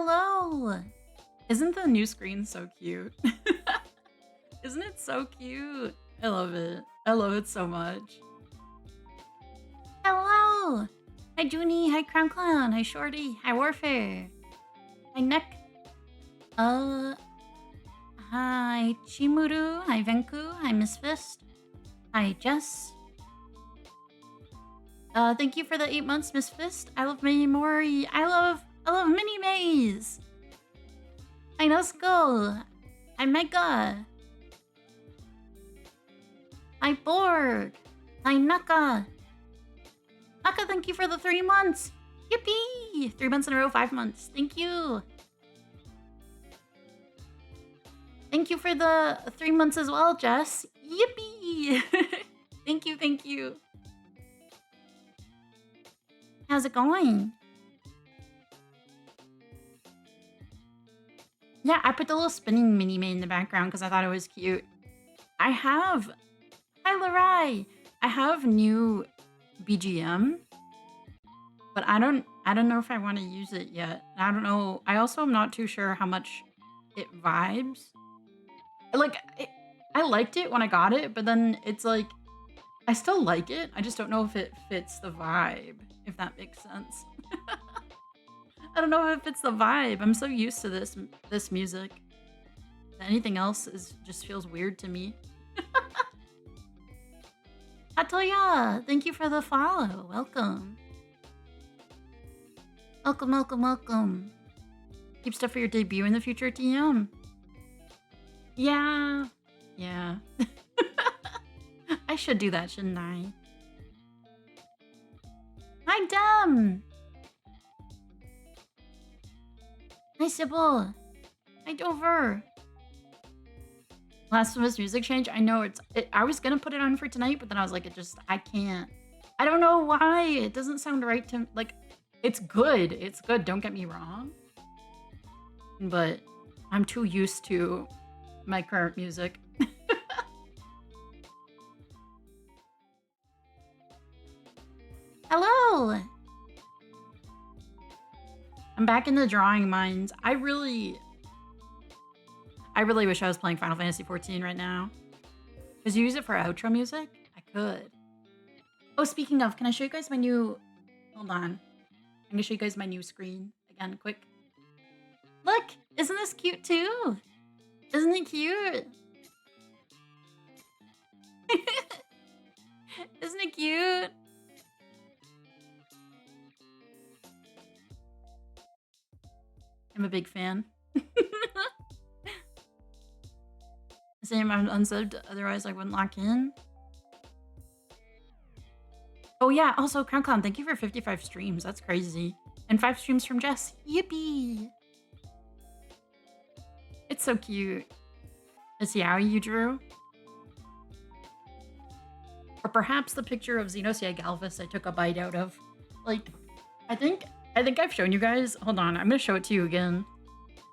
Hello! Isn't the new screen so cute? Isn't it so cute? I love it. I love it so much. Hello! Hi Junie, hi Crown Clown, hi Shorty, hi Warfare, hi Neck, uh, hi Chimuru, hi Venku, hi Miss Fist, hi Jess. Thank you for the 8 months, Miss Fist. I love Mini Mori. I love Mini Maze. Hi Nuskull. Hi Mega. Hi Borg. Hi Naka. Naka, thank you for the 3 months. Yippee! 3 months in a row, 5 months. Thank you. Thank you for the 3 months as well, Jess. Yippee! Thank you, thank you. How's it going? Yeah, I put the little spinning mini-me in the background because I thought it was cute. I have... Hi, Larai! I have new BGM, but I don't know if I want to use it yet. I don't know. I also am not too sure how much it vibes. Like, I liked it when I got it, but then it's like, I still like it. I just don't know if it fits the vibe, if that makes sense. I don't know if it fits the vibe. I'm so used to this music. Anything else just feels weird to me. Hatoya, thank you for the follow. Welcome. Welcome, welcome, welcome. Keep stuff for your debut in the future, TM. Yeah. Yeah. I should do that, shouldn't I? Hi, Dem. Hi, Sybil. Hi, Dover. Last of Us music change. I know I was gonna put it on for tonight, but then I was like, I can't. I don't know why. It doesn't sound right to, like, it's good. It's good, don't get me wrong. But I'm too used to my current music. Hello! I'm back in the drawing minds. I really wish I was playing Final Fantasy XIV right now. Could you use it for outro music? I could. Oh, speaking of, can I show you guys my new... Hold on. I'm gonna show you guys my new screen. Again, quick. Look! Isn't this cute too? Isn't it cute? Isn't it cute? I'm a big fan. Same, I'm unsubbed, otherwise I wouldn't lock in. Oh yeah, also Crown Clown, thank you for 55 streams. That's crazy. And 5 streams from Jess. Yippee! It's so cute. Is he how you drew? Or perhaps the picture of Xenosia Galvus I took a bite out of. Like, I think I've shown you guys. Hold on, I'm gonna show it to you again.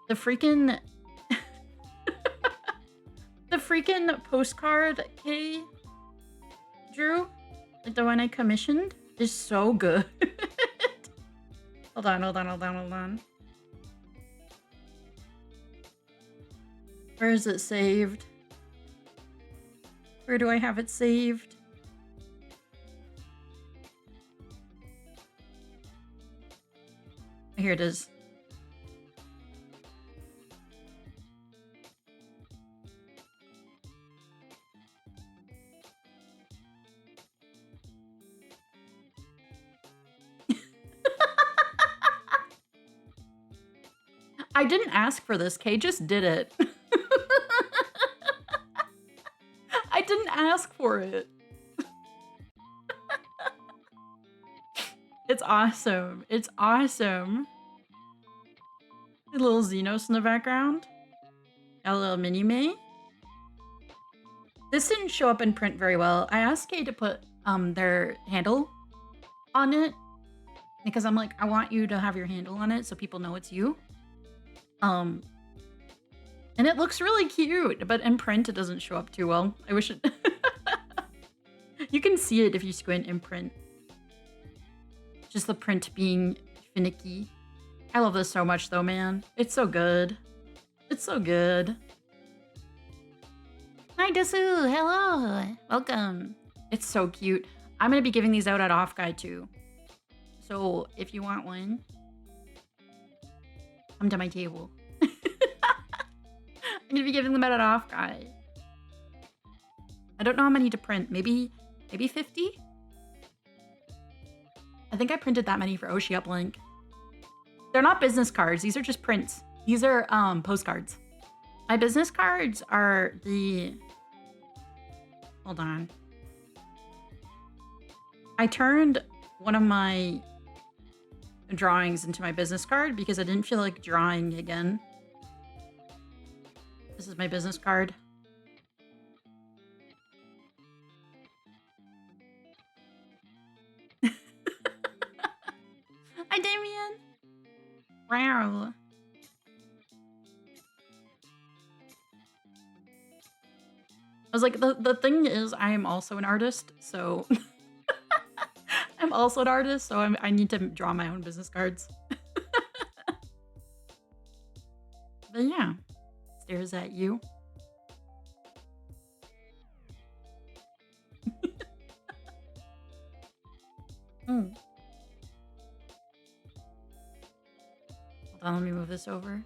The freaking... the freaking postcard Kay drew, like the one I commissioned, is so good. Hold on. Where is it saved? Where do I have it saved? Here it is. I didn't ask for this. Kay just did it. I didn't ask for it. It's awesome. It's awesome. A little Xenos in the background. A little mini-me. This didn't show up in print very well. I asked Kay to put their handle on it because I'm like, I want you to have your handle on it so people know it's you. And it looks really cute, but in print it doesn't show up too well. I wish it... You can see it if you squint in print. Just the print being finicky. I love this so much though, man. It's so good. It's so good. Hi, Desu. Hello. Welcome. It's so cute. I'm going to be giving these out at Off Guy too. So if you want one, come to my table. I'm going to be giving them out at Off Guy. I don't know how many to print. Maybe 50? I think I printed that many for Oshi Uplink. They're not business cards. These are just prints. These are postcards. My business cards are the... Hold on. I turned one of my drawings into my business card because I didn't feel like drawing again. This is my business card. Hi, Damien. Wow. I was like, the thing is, I am also an artist, so... I'm also an artist, so I need to draw my own business cards. But yeah, stares at you. Hold on, let me move this over.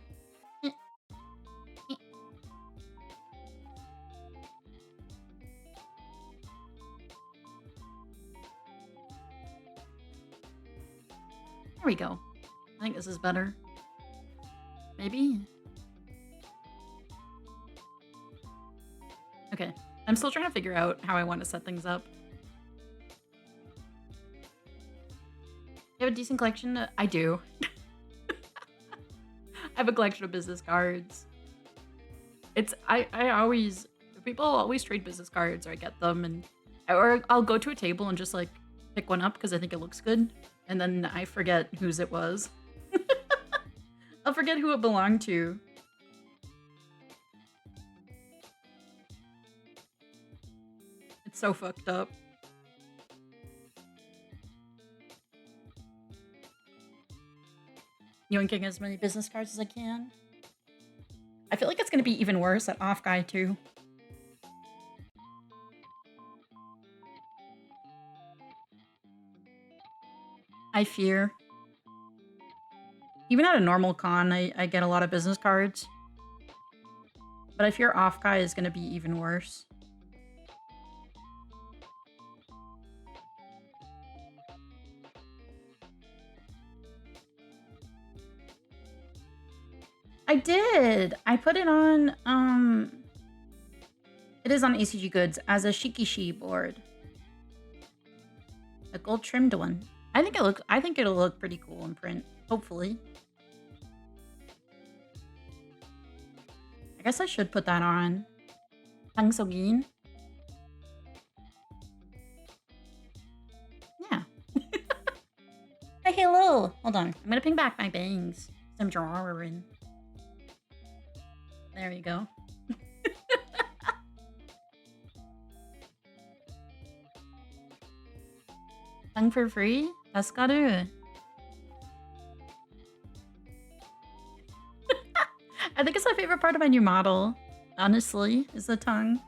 There we go. I think this is better. Maybe? Okay. I'm still trying to figure out how I want to set things up. You have a decent collection? I do. I have a collection of business cards. I always... People always trade business cards, or I get them, or I'll go to a table and just, like, pick one up because I think it looks good. And then I forget whose it was. I'll forget who it belonged to. It's so fucked up. Yoinking as many business cards as I can. I feel like it's going to be even worse at Off Guy too. I fear. Even at a normal con, I get a lot of business cards. But I fear Off Guy is going to be even worse. I did! I put it on, it is on ACG Goods as a Shikishi board. A gold trimmed one. I think it'll look pretty cool in print, hopefully. I guess I should put that on. Tang Sogin. Yeah. Hey, hello! Hold on. I'm gonna ping back my bangs. I'm drawing. There you go. Tongue for free? Taskaru. I think it's my favorite part of my new model, honestly, is the tongue.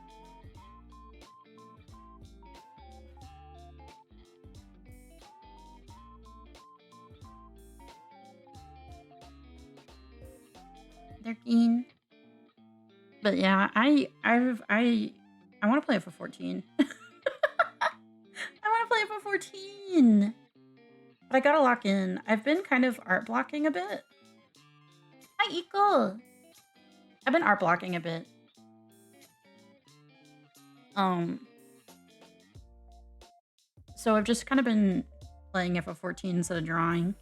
They're keen. But yeah, I want to play it for 14. I want to play it for 14. But I gotta lock in. I've been kind of art blocking a bit. Hi, Iko. I've been art blocking a bit. So I've just kind of been playing it for 14 instead of drawing.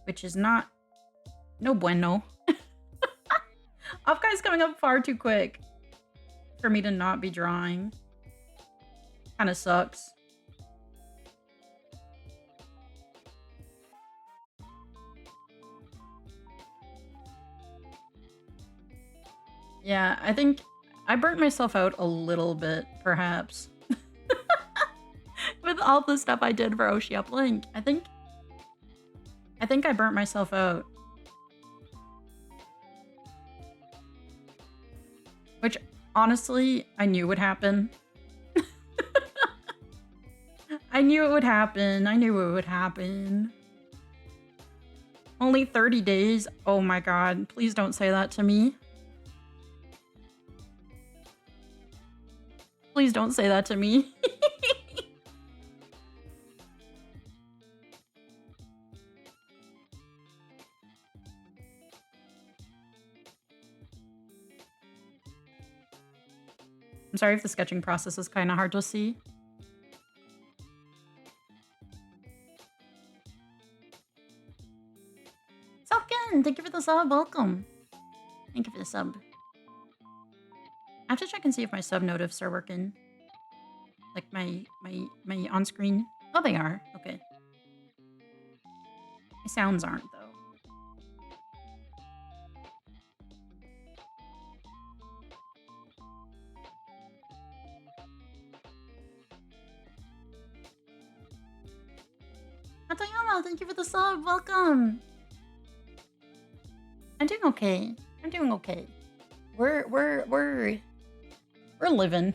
Which is not... No bueno. Off Guy's coming up far too quick for me to not be drawing. Kind of sucks. Yeah, I think I burnt myself out a little bit, perhaps. With all the stuff I did for Oshi Uplink. I I think I burnt myself out. Which, honestly, I knew would happen. I knew it would happen. I knew it would happen. Only 30 days? Oh my god. Please don't say that to me. Please don't say that to me. I'm sorry if the sketching process is kind of hard to see. Selfkin, thank you for the sub. Welcome. Thank you for the sub. I have to check and see if my sub notifs are working. Like my on-screen. Oh, they are. Okay. My sounds aren't though. Atayama, thank you for the sub. Welcome. I'm doing okay. I'm doing okay. We're living. We're living.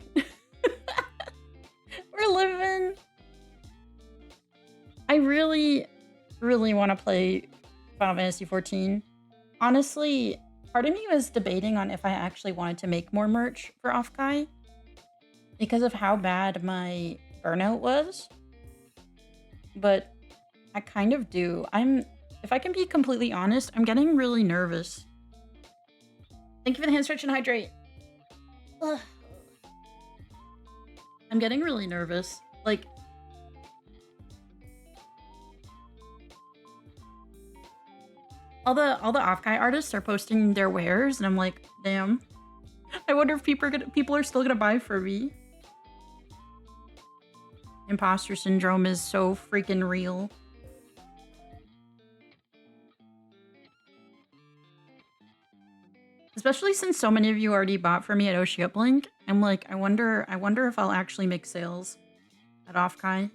I really want to play Final Fantasy XIV. Honestly, part of me was debating on if I actually wanted to make more merch for Offkai because of how bad my burnout was. But I kind of do. If I can be completely honest, I'm getting really nervous. Thank you for the hand stretch and hydrate. Ugh. I'm getting really nervous. Like, all the Offkai artists are posting their wares, and I'm like, damn. I wonder if people are still gonna buy for me. Imposter syndrome is so freaking real. Especially since so many of you already bought for me at Oshi Uplink. I'm like, I wonder if I'll actually make sales at Offkai.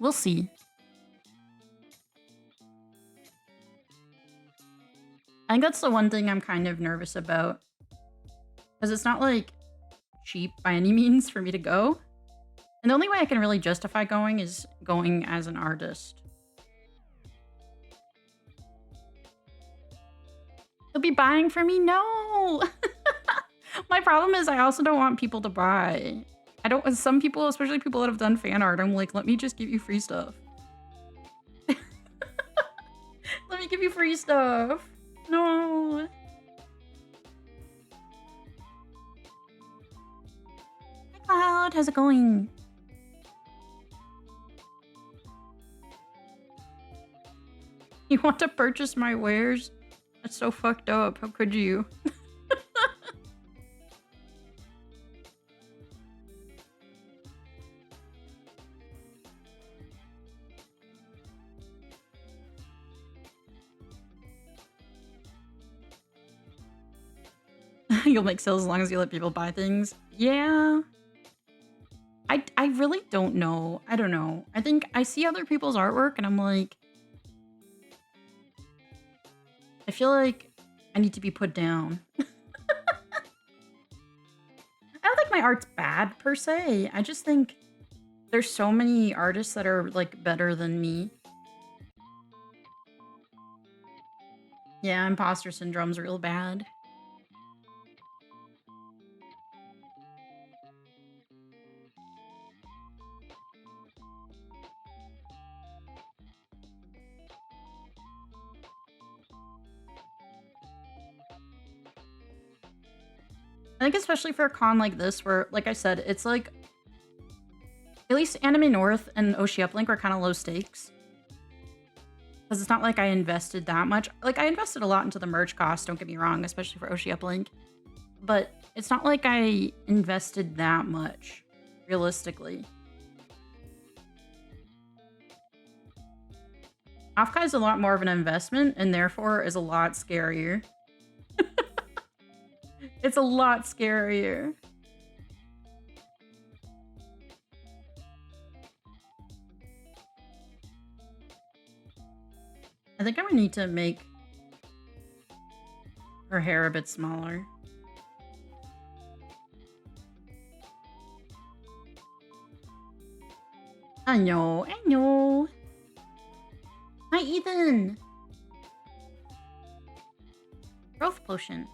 We'll see. I think that's the one thing I'm kind of nervous about. Because it's not like cheap by any means for me to go. And the only way I can really justify going is going as an artist. They'll be buying for me? No! My problem is I also don't want people to buy. Some people, especially people that have done fan art, I'm like, let me just give you free stuff. Let me give you free stuff. No. Hi Cloud, how's it going? You want to purchase my wares? That's so fucked up. How could you? You'll make sales as long as you let people buy things. Yeah. I really don't know. I don't know. I think I see other people's artwork and I'm like, I feel like I need to be put down. I don't think my art's bad per se. I just think there's so many artists that are like better than me. Yeah, imposter syndrome's real bad. I think especially for a con like this where, like I said, it's like, at least Anime North and Oshi Uplink are kind of low stakes. Because it's not like I invested that much. Like, I invested a lot into the merch cost, don't get me wrong, especially for Oshi Uplink. But it's not like I invested that much, realistically. Offkai is a lot more of an investment, and therefore is a lot scarier. It's a lot scarier. I think I'm gonna need to make her hair a bit smaller. I know, I know. Hi, Ethan. Growth potion.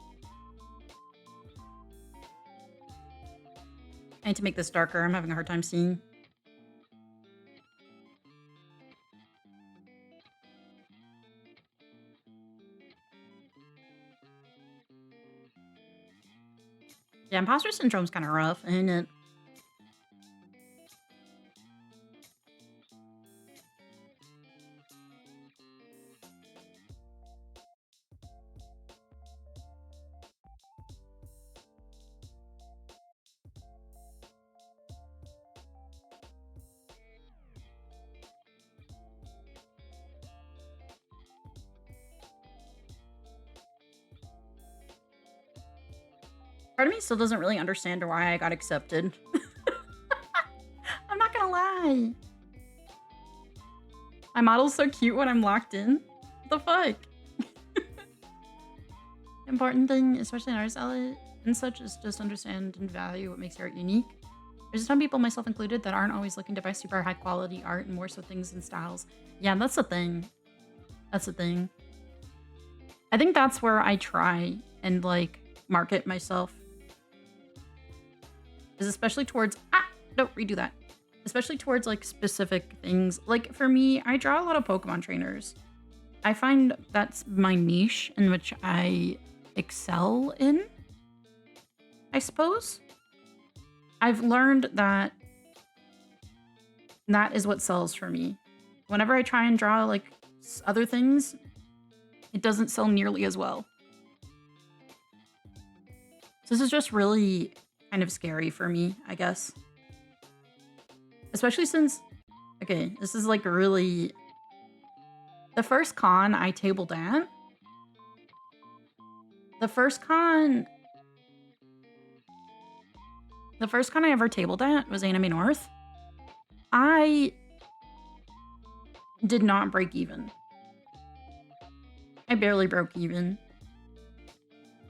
I need to make this darker. I'm having a hard time seeing. Yeah, imposter syndrome's kind of rough, ain't it? Part of me still doesn't really understand why I got accepted. I'm not gonna lie. My model's so cute when I'm locked in. What the fuck? Important thing, especially in art salad and such, is just understand and value what makes art unique. There's some people, myself included, that aren't always looking to buy super high quality art and more so things and styles. Yeah, that's the thing. That's the thing. I think that's where I try and like market myself. Is especially towards don't redo that. Especially towards like specific things. Like for me, I draw a lot of Pokemon trainers. I find that's my niche in which I excel in, I suppose. I've learned that that is what sells for me. Whenever I try and draw like other things, it doesn't sell nearly as well. So this is just really kind of scary for me, I guess. Especially since, okay, this is like really... The first con I tabled at... The first con I ever tabled at was Anime North. I did not break even. I barely broke even.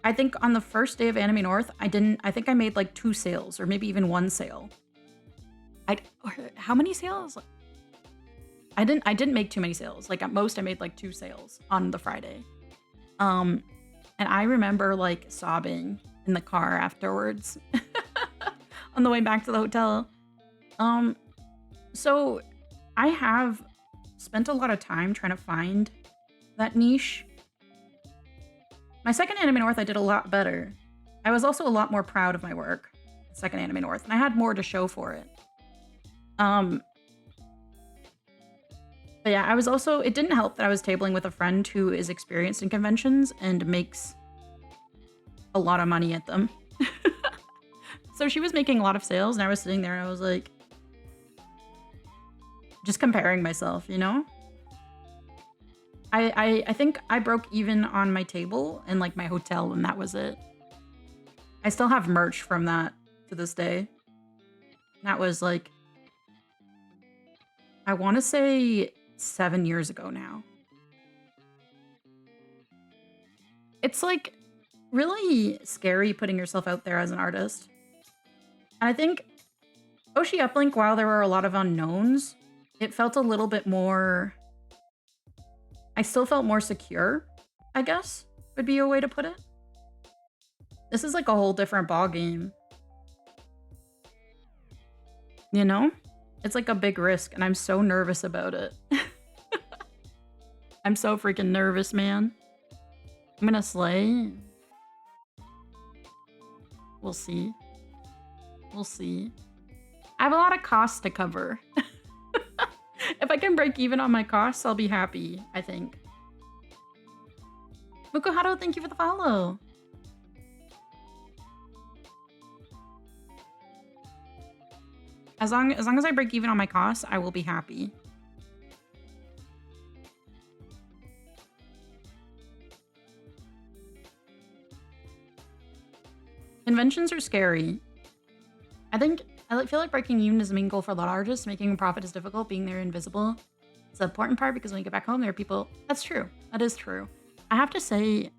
I think on the first day of Anime North, I think I made like 2 sales or maybe even 1 sale. How many sales? I didn't make too many sales. Like at most I made like 2 sales on the Friday. And I remember like sobbing in the car afterwards on the way back to the hotel. So I have spent a lot of time trying to find that niche. My second Anime North, I did a lot better. I was also a lot more proud of my work, second Anime North, and I had more to show for it. But yeah, I was also, it didn't help that I was tabling with a friend who is experienced in conventions and makes a lot of money at them. So she was making a lot of sales and I was sitting there and I was like, just comparing myself, you know? I think I broke even on my table and like my hotel and that was it. I still have merch from that to this day. That was like, I want to say 7 years ago now. It's like really scary putting yourself out there as an artist. And I think Oshi Uplink, while there were a lot of unknowns, it felt a little bit more... I still felt more secure, I guess, would be a way to put it. This is like a whole different ballgame. You know? It's like a big risk, and I'm so nervous about it. I'm so freaking nervous, man. I'm gonna slay. We'll see. We'll see. I have a lot of costs to cover. If I can break even on my costs, I'll be happy, I think. Fukuhado, thank you for the follow. As long as I break even on my costs, I will be happy. Conventions are scary. I feel like breaking even is a main goal for a lot of artists. Making a profit is difficult. Being there invisible It's the important part because when you get back home, there are people. That's true. That is true. I have to say,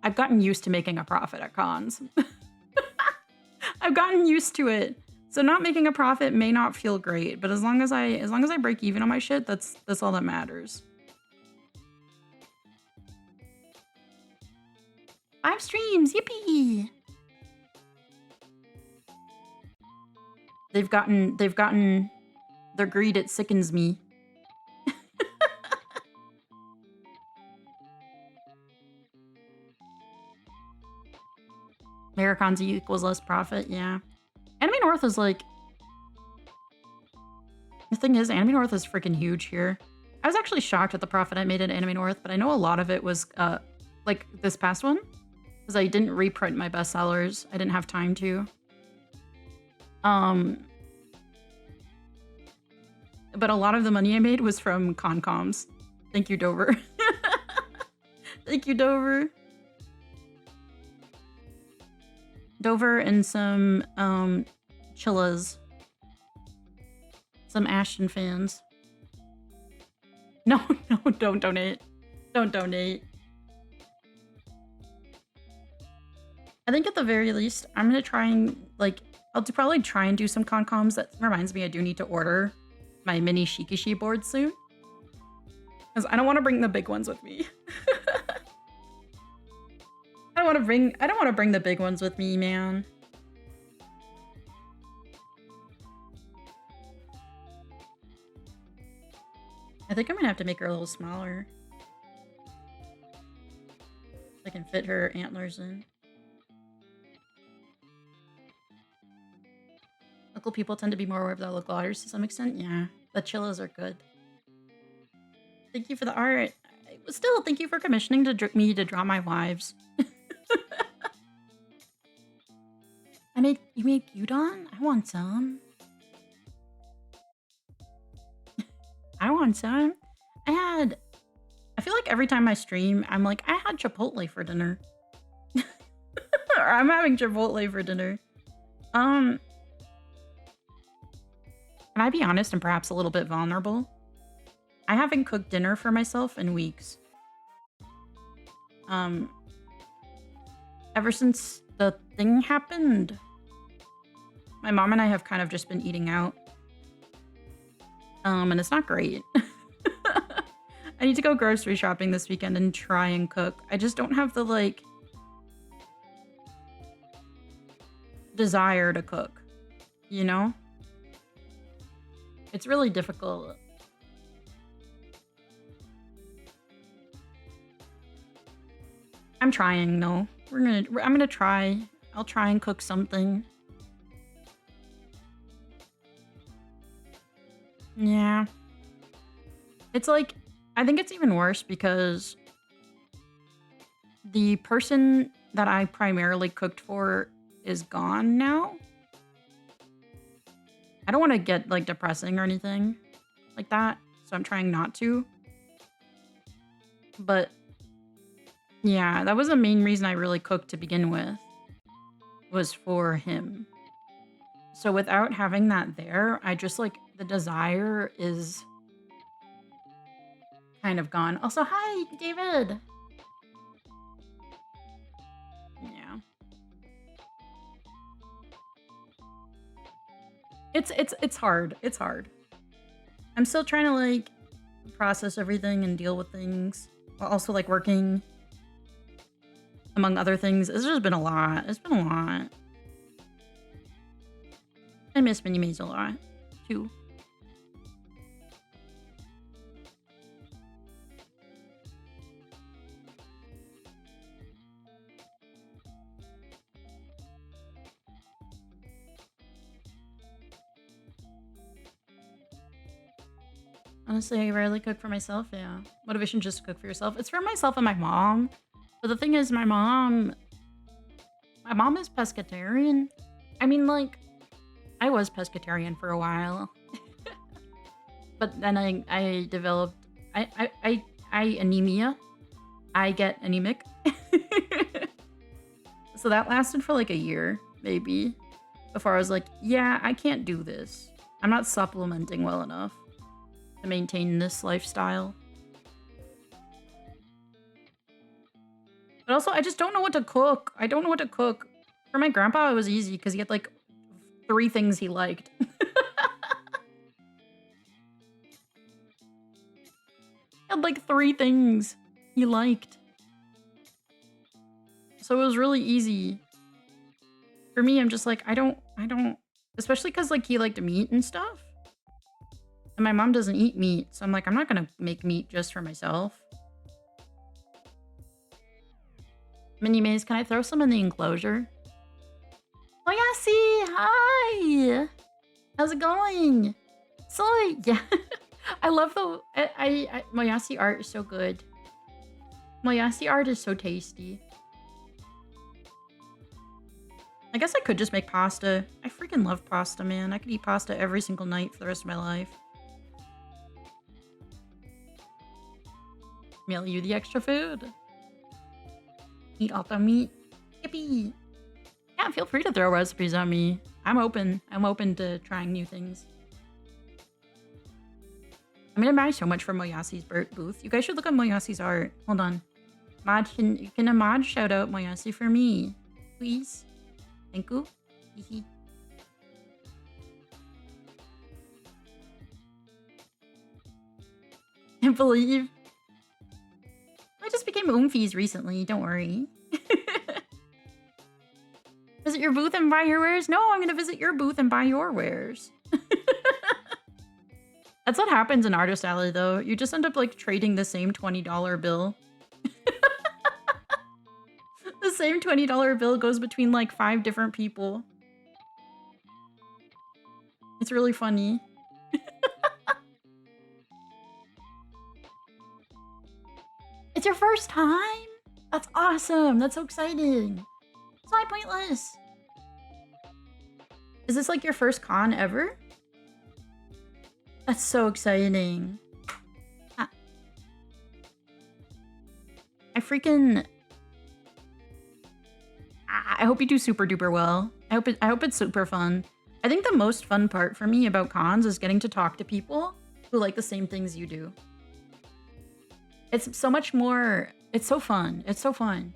I've gotten used to making a profit at cons. I've gotten used to it. So not making a profit may not feel great, but as long as I break even on my shit, that's all that matters. 5 streams, yippee! They've gotten their greed, it sickens me. Americons equals less profit, yeah. Anime North is like... The thing is, Anime North is freaking huge here. I was actually shocked at the profit I made at Anime North, but I know a lot of it was, like, this past one. Because I didn't reprint my bestsellers. I didn't have time to. But a lot of the money I made was from Concoms. Thank you, Dover. Thank you, Dover. Dover and some Chillas. Some Ashton fans. No, don't donate. Don't donate. I think at the very least, I'm gonna try and, like, I'll probably try and do some Concoms. That reminds me I do need to order my mini Shikishi board soon. Because I don't want to bring the big ones with me. I don't want to bring the big ones with me, man. I think I'm gonna have to make her a little smaller. So I can fit her antlers in. Local people tend to be more aware of the local artists to some extent. Yeah, the Chillas are good. Thank you for the art. Still, thank you for commissioning me to draw my wives. You made gyudon? I want some. I want some. I feel like every time I stream, I'm like, I had Chipotle for dinner. Or I'm having Chipotle for dinner. Can I be honest and perhaps a little bit vulnerable? I haven't cooked dinner for myself in weeks. Ever since the thing happened, my mom and I have kind of just been eating out. And it's not great. I need to go grocery shopping this weekend and try and cook. I just don't have the, like, desire to cook, you know? It's really difficult. I'm trying, though. I'm gonna try. I'll try and cook something. Yeah. It's like, I think it's even worse because the person that I primarily cooked for is gone now. I don't want to get, like, depressing or anything like that, so I'm trying not to. But yeah, that was the main reason I really cooked to begin with, was for him. So without having that there, I just, like, the desire is kind of gone. Also, hi, David! Yeah. It's hard. It's hard. I'm still trying to, like, process everything and deal with things. While also, like, working, among other things. It's just been a lot. It's been a lot. I miss Mini-Maze a lot, too. Honestly, I rarely cook for myself, yeah. Motivation just to cook for yourself. It's for myself and my mom. But the thing is, my mom is pescatarian. I mean, like, I was pescatarian for a while. But then I developed, anemia. I get anemic. So that lasted for like a year, maybe. Before I was like, yeah, I can't do this. I'm not supplementing well enough. to maintain this lifestyle. But also, I just don't know what to cook. I don't know what to cook. For my grandpa, it was easy because he had like 3 things he liked. He had like 3 things he liked. So it was really easy. For me, I'm just like, I don't, especially because like he liked meat and stuff. And my mom doesn't eat meat. So I'm like, I'm not going to make meat just for myself. Mini Maze, can I throw some in the enclosure? Oh yeah, see, hi. How's it going? So yeah, I love the Moyasi art is so good. Moyasi art is so tasty. I guess I could just make pasta. I freaking love pasta, man. I could eat pasta every single night for the rest of my life. Mail you the extra food. Eat all the meat. Yippee. Yeah, feel free to throw recipes on me. I'm open. I'm open to trying new things. I'm gonna buy so much from Moyasi's booth. You guys should look at Moyasi's art. Hold on. Mod, can a mod shout out Moyasi for me? Please? Thank you. Can't believe. I just became Oomfies recently, don't worry. Visit your booth and buy your wares? No, I'm gonna visit your booth and buy your wares. That's what happens in Artist Alley, though. You just end up, like, trading the same $20 bill. The same $20 bill goes between, like, 5 different people. It's really funny. It's your first time? That's awesome. That's so exciting. It's not pointless. Is this like your first con ever? That's so exciting. I freaking... I hope you do super duper well. I hope it's super fun. I think the most fun part for me about cons is getting to talk to people who like the same things you do. It's so much more... It's so fun. It's so fun.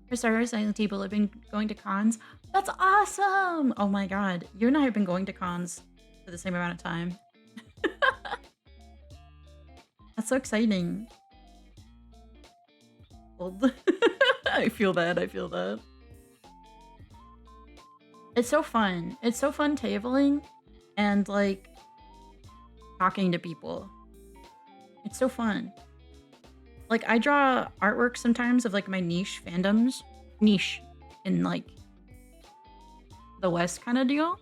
For starters, Silent Table have been going to cons. That's awesome! Oh my god. You and I have been going to cons for the same amount of time. That's so exciting. I feel that. I feel that. It's so fun. It's so fun tabling and, like, talking to people. It's so fun. Like, I draw artwork sometimes of, like, my niche fandoms. Niche in, like, the West kind of deal.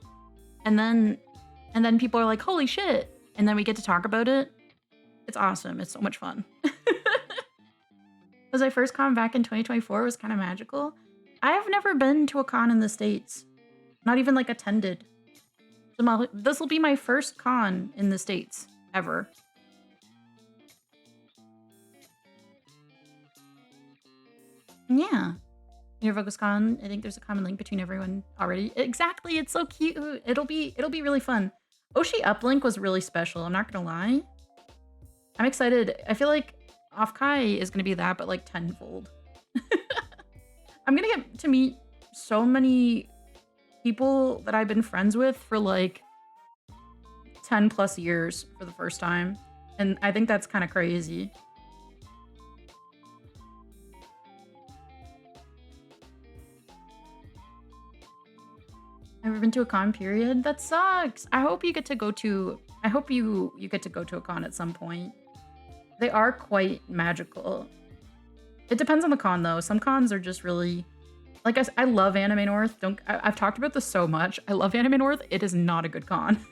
And then people are like, holy shit. And then we get to talk about it. It's awesome. It's so much fun. Was my first con back in 2024 was kind of magical. I have never been to a con in the States. Not even, like, attended. So this will be my first con in the States ever. Yeah. Near VogusCon, I think there's a common link between everyone already. Exactly, it's so cute. It'll be really fun. Oshi Uplink was really special, I'm not gonna lie. I'm excited. I feel like Offkai is gonna be that, but like tenfold. I'm gonna get to meet so many people that I've been friends with for like 10 plus years for the first time. And I think that's kind of crazy. Ever been to a con, period? That sucks. I hope you get to go to... I hope you get to go to a con at some point. They are quite magical. It depends on the con, though. Some cons are just really... Like, I love Anime North. I've talked about this so much. I love Anime North. It is not a good con.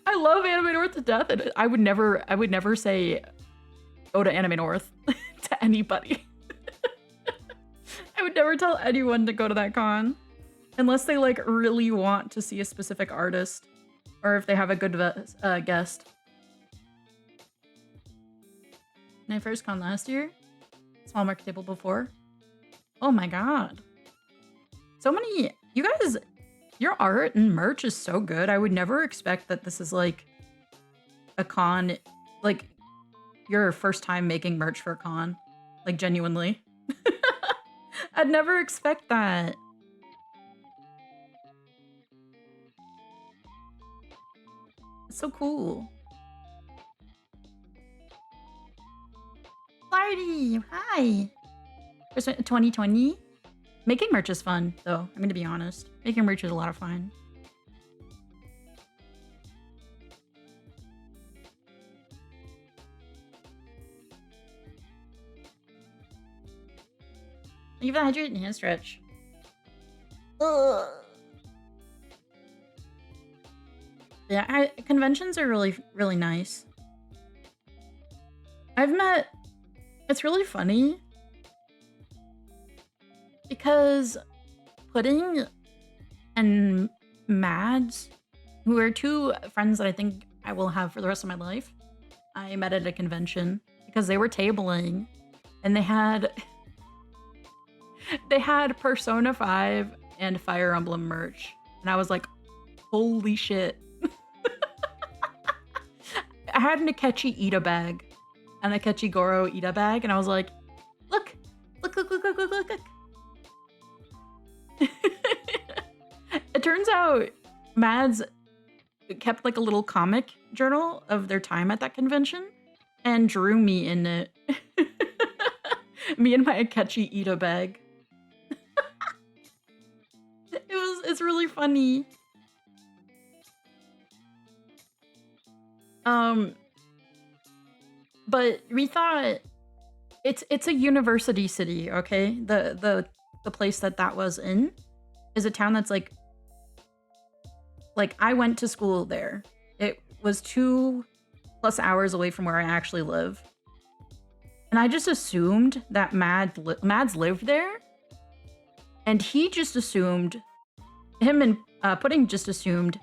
I love Anime North to death. And I would never say go to Anime North to anybody. I would never tell anyone to go to that con. Unless they, like, really want to see a specific artist. Or if they have a good guest. My first con last year? Small market table before? Oh my god. So many... You guys... Your art and merch is so good. I would never expect that this is, like, a con, like your first time making merch for a con. Like genuinely. I'd never expect that. It's so cool. Clardy, hi. 2020. Making merch is fun, though. I'm gonna be honest. Making merch is a lot of fun. Thank you for the hydrate and hand stretch. Ugh. Yeah, conventions are really, really nice. I've met... It's really funny. Because Pudding and Mads, who are two friends that I think I will have for the rest of my life, I met at a convention because they were tabling and they had Persona 5 and Fire Emblem merch. And I was like, holy shit. I had an Akechi Ida bag, an Akechi Goro Ida bag, and I was like, look. It turns out Mads kept like a little comic journal of their time at that convention and drew me in it. Me and my Akechi Ida bag. It's really funny. But we thought it's a university city, okay? The place that was in is a town that's like I went to school there. It was 2+ hours away from where I actually live. And I just assumed that Mads lived there. And he just assumed, him and Pudding just assumed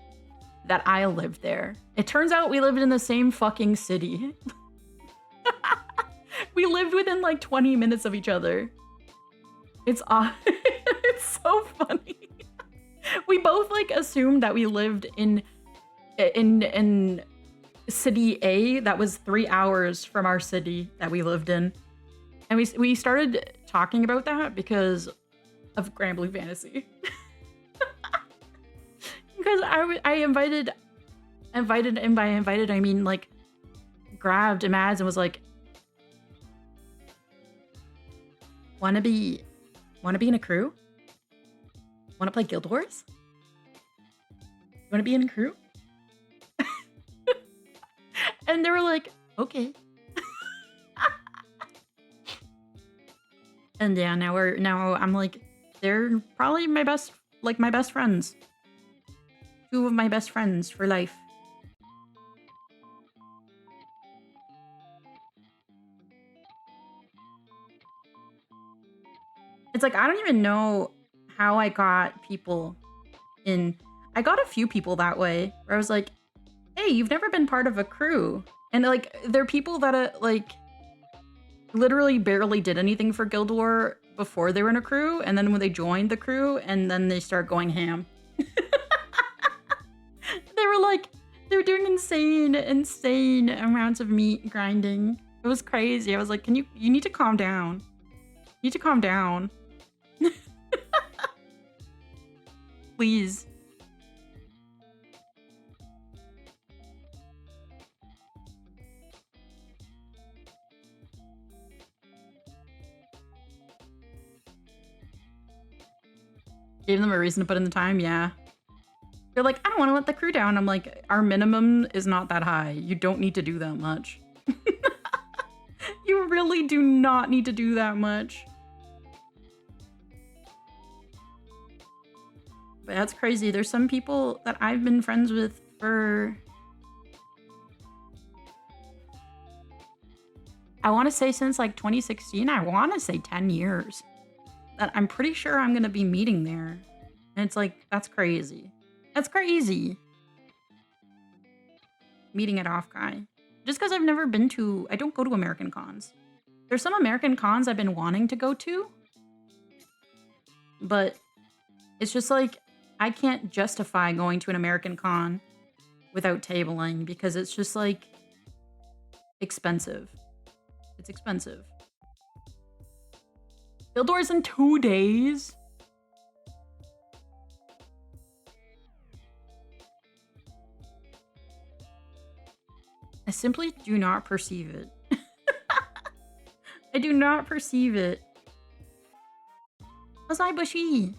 that I lived there. It turns out we lived in the same fucking city. We lived within like 20 minutes of each other. It's it's so funny. We both like assumed that we lived in city A that was 3 hours from our city that we lived in. And we started talking about that because of Granblue Fantasy. Because I invited, and by invited I mean like grabbed Mads and was like, wanna be in a crew? Wanna play Guild Wars? Wanna be in a crew? And they were like, okay. And yeah, now I'm like, they're probably my best friends. 2 of my best friends for life. It's like, I don't even know how I got people in. I got a few people that way where I was like, hey, you've never been part of a crew. And like, they're people that like literally barely did anything for Guild War before they were in a crew. And then when they joined the crew and then they start going ham. They were like, they were doing insane amounts of meat grinding. It was crazy. I was like, you need to calm down. You need to calm down. Please. Gave them a reason to put in the time, yeah. They're like, I don't want to let the crew down. I'm like, our minimum is not that high. You don't need to do that much. You really do not need to do that much. But that's crazy. There's some people that I've been friends with for... I want to say since like 2016. I want to say 10 years. That I'm pretty sure I'm going to be meeting there. And it's like, that's crazy. That's crazy. Meeting at Offkai. Just because I've never been to... I don't go to American cons. There's some American cons I've been wanting to go to. But it's just like, I can't justify going to an American con without tabling because it's just like, expensive. It's expensive. Guild Wars in 2 days? I simply do not perceive it. I do not perceive it. Azai Bushi.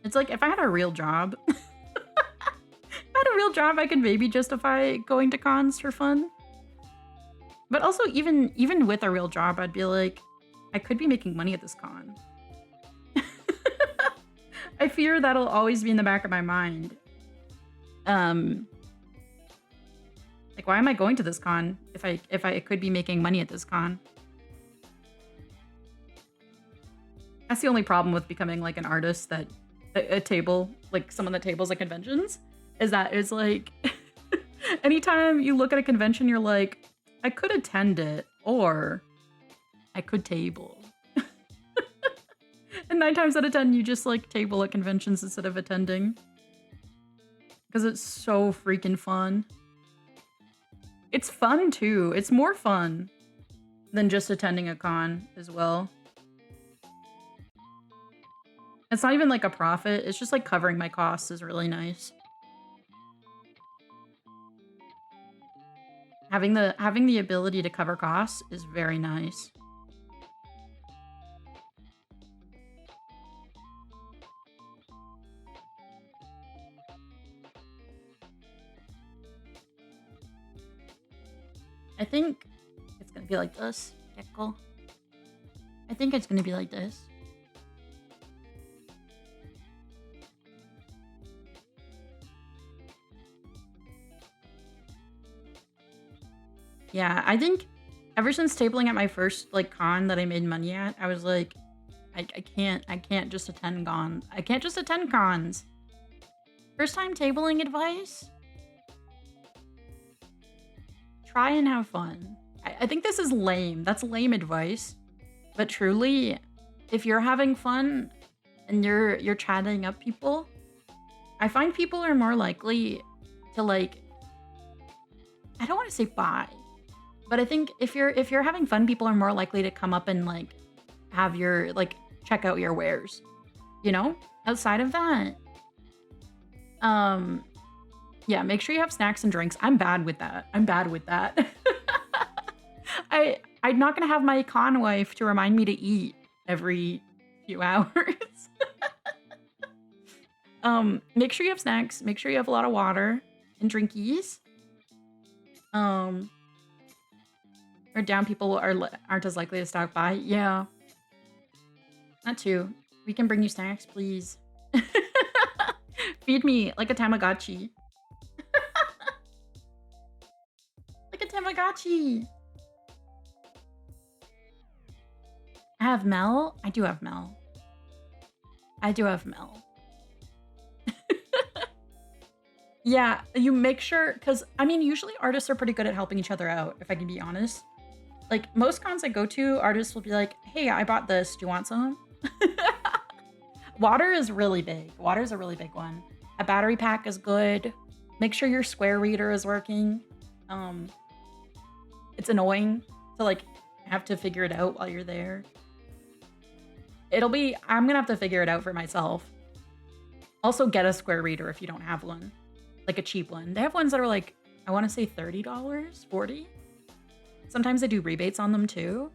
It's like if I had a real job, if I had a real job, I could maybe justify going to cons for fun. But also, even with a real job, I'd be like, I could be making money at this con. I fear that'll always be in the back of my mind. Like, why am I going to this con if I could be making money at this con? That's the only problem with becoming like an artist that a table, like someone that tables at conventions, is that it's like anytime you look at a convention, you're like, I could attend it or I could table. And 9 times out of 10, you just like table at conventions instead of attending. Because it's so freaking fun. It's fun too. It's more fun than just attending a con as well. It's not even like a profit. It's just like covering my costs is really nice. Having the ability to cover costs is very nice. I think it's gonna be like this, Gekko. I think it's gonna be like this. Yeah, I think ever since tabling at my first like con that I made money at, I was like, I can't just attend cons. I can't just attend cons. First time tabling advice? Try and have fun. I think this is lame. That's lame advice. But truly, if you're having fun and you're chatting up people, I find people are more likely to like, I don't want to say buy, but I think if you're having fun, people are more likely to come up and like have your like check out your wares. You know? Outside of that, yeah, make sure you have snacks and drinks. I'm bad with that. I'm bad with that. I'm not gonna have my con wife to remind me to eat every few hours. Make sure you have snacks. Make sure you have a lot of water and drinkies. Or down people aren't as likely to stop by. Yeah, that too. We can bring you snacks, please. Feed me like a Tamagotchi. Like a Tamagotchi. I have Mel. I do have Mel. I do have Mel. Yeah, you make sure, because I mean, usually artists are pretty good at helping each other out, if I can be honest. Like most cons I go to, artists will be like, hey, I bought this. Do you want some? Water is really big. Water is a really big one. A battery pack is good. Make sure your Square reader is working. It's annoying to like have to figure it out while you're there. I'm gonna have to figure it out for myself. Also get a Square reader if you don't have one. Like a cheap one. They have ones that are like, I want to say $30, $40. Sometimes they do rebates on them too.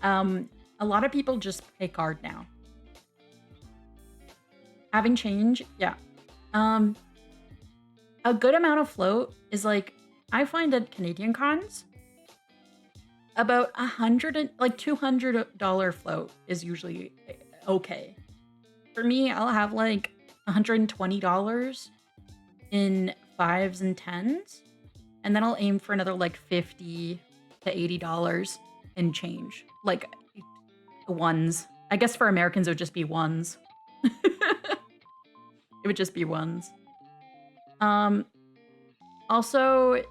A lot of people just pay card now. Having change, yeah. A good amount of float is like, I find at Canadian cons, about $200 float is usually okay. For me, I'll have like $120 in 5s and 10s, and then I'll aim for another like $50 to $80 in change. Like ones. I guess for Americans, it would just be ones. It would just be ones. Also,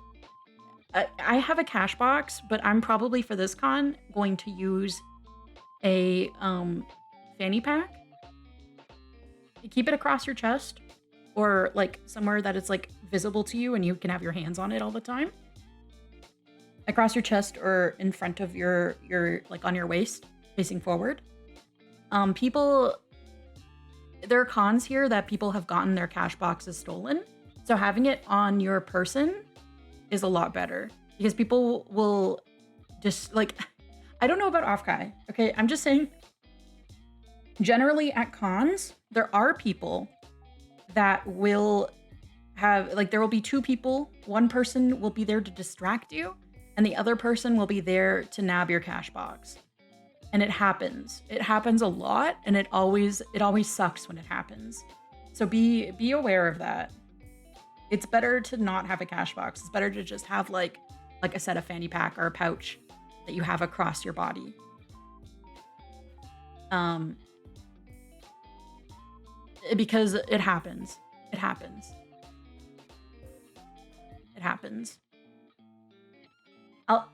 I have a cash box, but I'm probably for this con going to use a fanny pack. You keep it across your chest. or like somewhere that it's like visible to you and you can have your hands on it all the time. Across your chest or in front of your like on your waist, facing forward. People, there are cons here that people have gotten their cash boxes stolen. So having it on your person is a lot better because people will just like, I don't know about Offkai. Okay, I'm just saying, generally at cons, there are people that will have, like, there will be two people. One person will be there to distract you, and the other person will be there to nab your cash box. And it happens. It happens a lot, and it always sucks when it happens. So be aware of that. It's better to not have a cash box. It's better to just have like I said, a fanny pack or a pouch that you have across your body. Because it happens. It happens. It happens.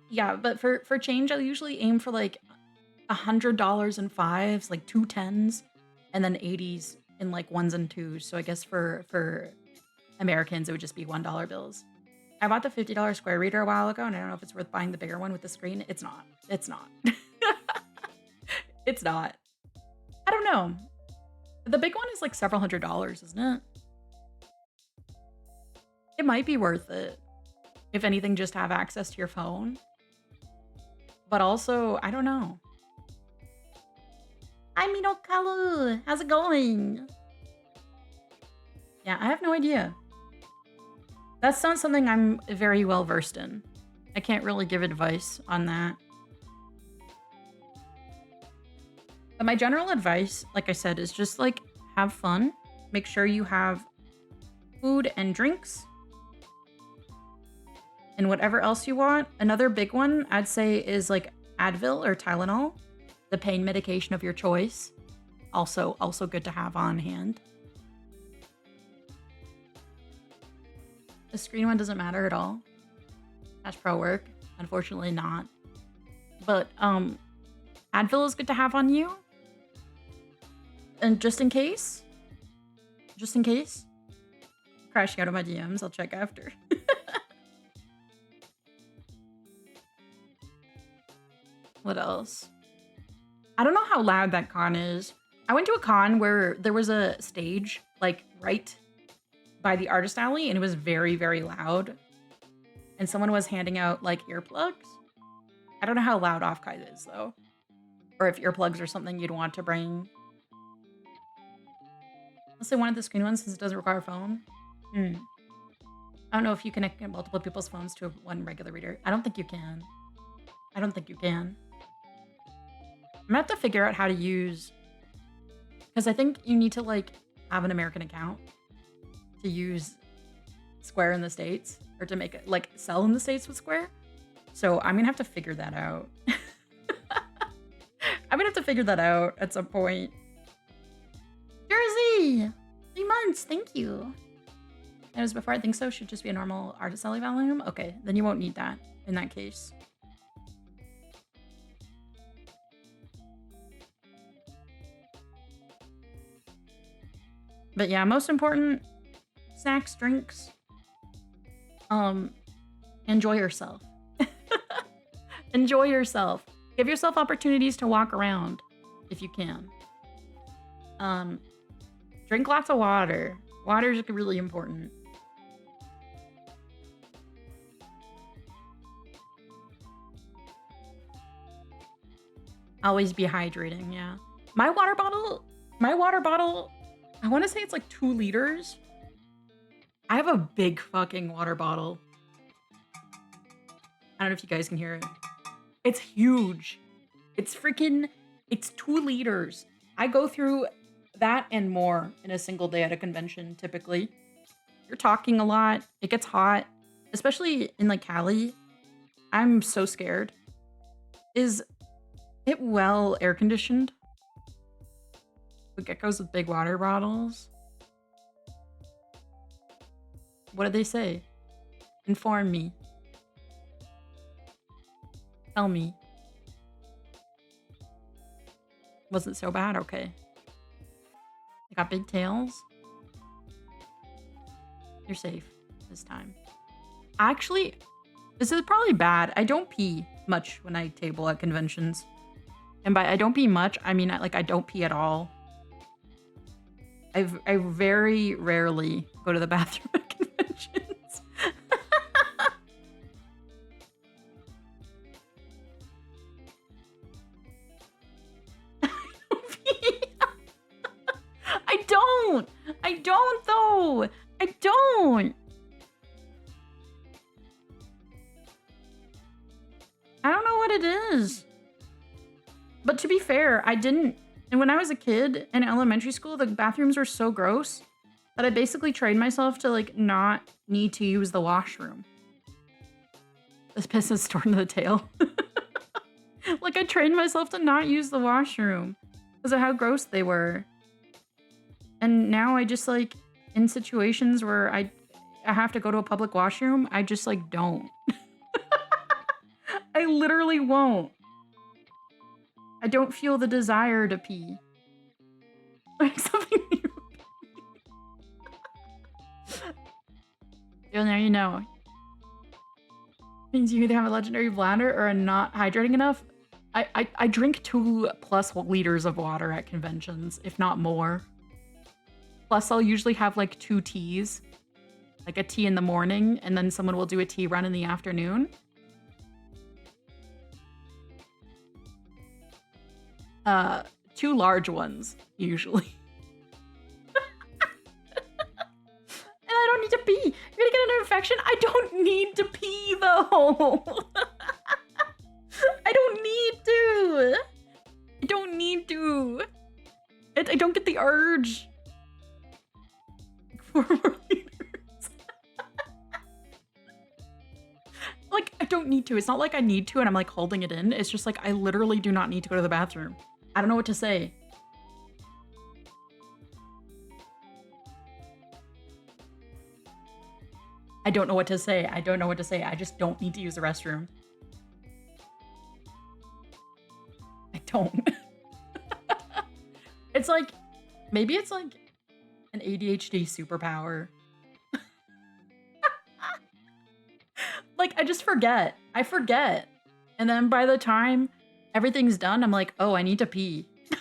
Yeah, but for change, I usually aim for like $100 in fives, like 2 10s, and then 80s in like ones and twos. So I guess for Americans, it would just be $1 bills. I bought the $50 Square Reader a while ago, and I don't know if it's worth buying the bigger one with the screen. It's not. It's not. It's not. I don't know. The big one is like several $100s, isn't it? It might be worth it. If anything, just have access to your phone. But also, I don't know. Hi, Minokalu. How's it going? Yeah, I have no idea. That's not something I'm very well versed in. I can't really give advice on that. But my general advice, like I said, is just like have fun. Make sure you have food and drinks. And whatever else you want. Another big one I'd say is like Advil or Tylenol, the pain medication of your choice. Also good to have on hand. The screen one doesn't matter at all. Cash Pro work, unfortunately not. But Advil is good to have on you. And just in case, crashing out of my DMs, I'll check after. What else? I don't know how loud that con is. I went to a con where there was a stage like right by the artist alley and it was very, very loud. And someone was handing out like earplugs. I don't know how loud Offkite is though. Or if earplugs are something you'd want to bring. Let's say one of the screen ones since it doesn't require a phone. I don't know if you connect multiple people's phones to one regular reader. I don't think you can. I don't think you can. I'm gonna have to figure out how to use, because I think you need to like have an American account to use Square in the States or to make it like sell in the States with Square. So I'm gonna have to figure that out. I'm gonna have to figure that out at some point. Jersey, 3 months, thank you. That was before I think so. Should just be a normal artist alley volume. Okay, then you won't need that in that case. But yeah, most important, snacks, drinks. Enjoy yourself. Enjoy yourself. Give yourself opportunities to walk around if you can. Drink lots of water. Water is really important. Always be hydrating, yeah. My water bottle, I want to say it's like 2 liters. I have a big fucking water bottle. I don't know if you guys can hear it. It's huge. It's 2 liters. I go through that and more in a single day at a convention, typically. You're talking a lot. It gets hot, especially in like Cali. I'm so scared. Is it well air conditioned? The geckos with big water bottles. What did they say? Inform me. Tell me. Was it so bad? Okay. They got big tails. You're safe this time. Actually, this is probably bad. I don't pee much when I table at conventions. And by I don't pee much, I mean like I don't pee at all. I very rarely go to the bathroom at conventions. I don't. I don't though. I don't. I don't know what it is. But to be fair, I didn't. And when I was a kid in elementary school, the bathrooms were so gross that I basically trained myself to like not need to use the washroom. This piss is torn to the tail. Like I trained myself to not use the washroom because of how gross they were. And now I just like in situations where I have to go to a public washroom, I just like don't. I literally won't. I don't feel the desire to pee. Like something new. Now you know. Means you either have a legendary bladder or are not hydrating enough. I drink 2+ liters of water at conventions, if not more. Plus, I'll usually have like 2 teas. Like a tea in the morning, and then someone will do a tea run in the afternoon. 2 large ones, usually. And I don't need to pee. You're gonna get an infection? I don't need to pee, though. I don't need to. I don't need to. I don't get the urge. 4 more liters. Like, I don't need to. It's not like I need to and I'm like holding it in. It's just like I literally do not need to go to the bathroom. I don't know what to say. I don't know what to say. I don't know what to say. I just don't need to use the restroom. I don't. It's like, maybe it's like an ADHD superpower. Like, I just forget. I forget. And then by the time everything's done, I'm like, oh, I need to pee. By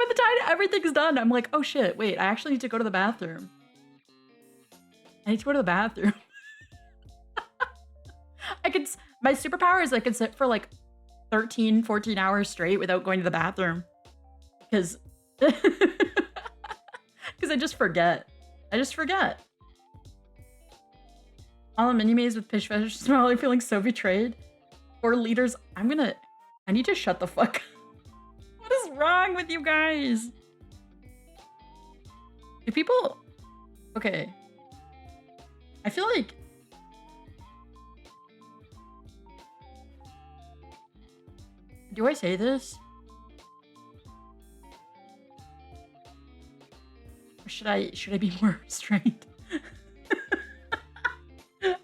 the time everything's done, I'm like, oh shit, wait, I actually need to go to the bathroom. I need to go to the bathroom. My superpower is I can sit for like 13, 14 hours straight without going to the bathroom. Because I just forget. I just forget. All the mini-maze with Pish Fetish smelling, feeling so betrayed. 4 liters. I need to shut the fuck up. What is wrong with you guys? Do people... Okay. I feel like... Do I say this? Or should I be more restrained?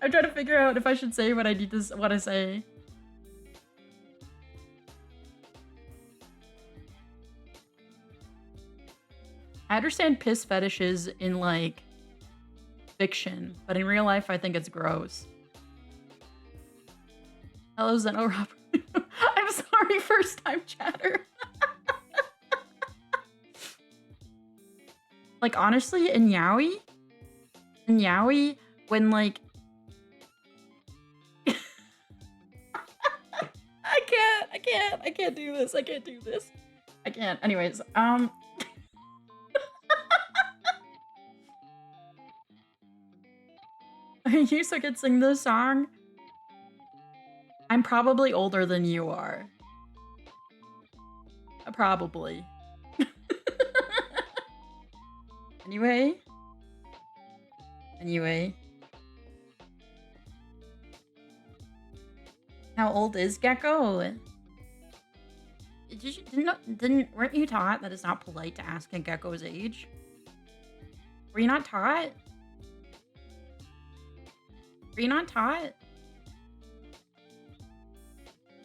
I'm trying to figure out if I should say what I need to what I say. I understand piss fetishes in like fiction, but in real life I think it's gross. Hello, Zeno Robert. I'm sorry, first time chatter. Like honestly, in Yaoi, when like I can't do this. I can't do this. I can't. Anyways, you so could sing this song. I'm probably older than you are. Probably. Anyway. How old is Gecko? Weren't you taught that it's not polite to ask a gecko's age? Were you not taught? Were you not taught?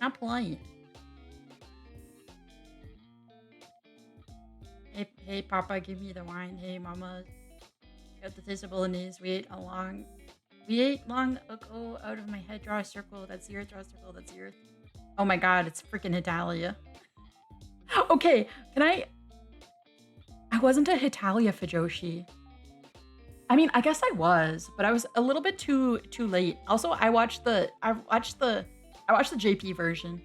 Not polite. Hey, Papa, give me the wine. Hey, Mama. Got the taste of bolognese. We ate long ago. Out of my head, draw a circle. That's the earth. Draw a circle. That's the earth. Oh my god, it's freaking Italia. Okay, can I wasn't a Hitalia Fujoshi. I mean, I guess I was, but I was a little bit too late. Also, I watched the JP version.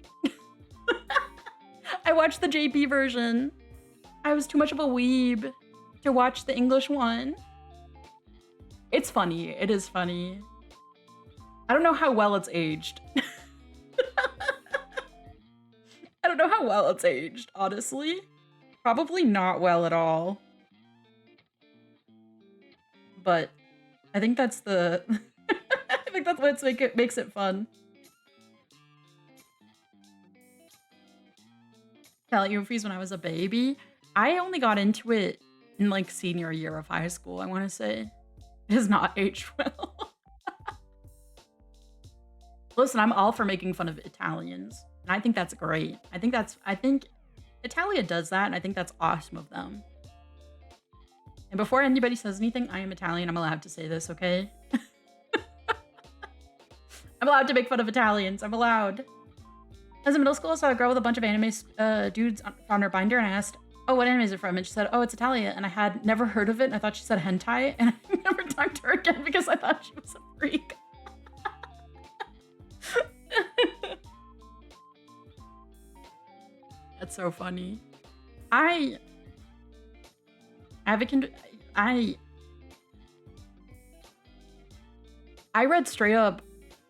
I watched the JP version. I was too much of a weeb to watch the English one. It's funny. It is funny. I don't know how well it's aged. I don't know how well it's aged, honestly. Probably not well at all. But I think that's the I think that's what makes it fun. Italian movies when I was a baby. I only got into it in like senior year of high school, I want to say. It has not aged well. Listen, I'm all for making fun of Italians. And I think that's great. I think Italia does that, and I think that's awesome of them. And before anybody says anything, I am Italian. I'm allowed to say this, okay? I'm allowed to make fun of Italians. I'm allowed. As a middle school, I saw a girl with a bunch of anime dudes on her binder, and I asked, oh, what anime is it from? And she said, oh, it's Italia. And I had never heard of it, and I thought she said hentai, and I never talked to her again because I thought she was a freak. That's so funny. I read straight up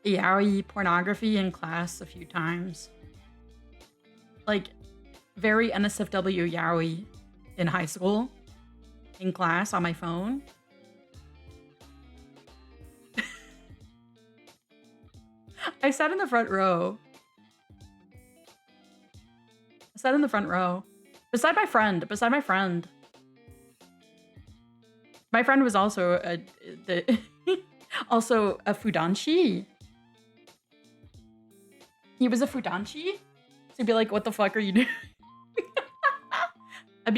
yaoi pornography in class a few times. Like, very NSFW yaoi in high school, in class, on my phone. I sat in the front row. Beside my friend. My friend was also also a fudanshi. He was a fudanshi. So he'd be like, what the fuck are you doing? I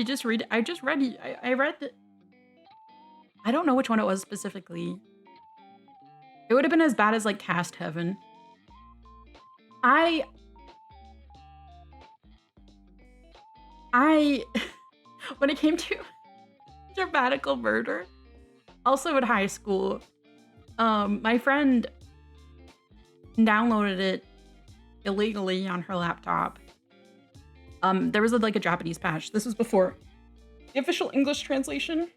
read I don't know which one it was specifically. It would have been as bad as like Cast Heaven. When it came to dramatical murder, also in high school, my friend downloaded it illegally on her laptop. There was like a Japanese patch. This was before the official English translation.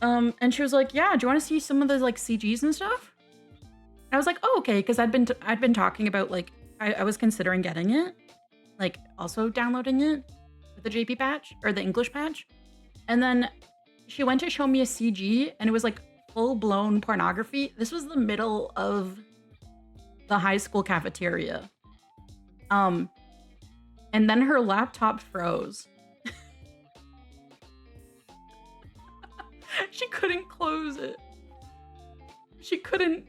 And she was like, yeah, do you want to see some of the like CGs and stuff? And I was like, oh, okay, because I'd been talking about like I was considering getting it, like also downloading it with the JP patch or the English patch. And then she went to show me a CG, and it was like full-blown pornography. This was the middle of the high school cafeteria. And then her laptop froze. She couldn't close it. She couldn't.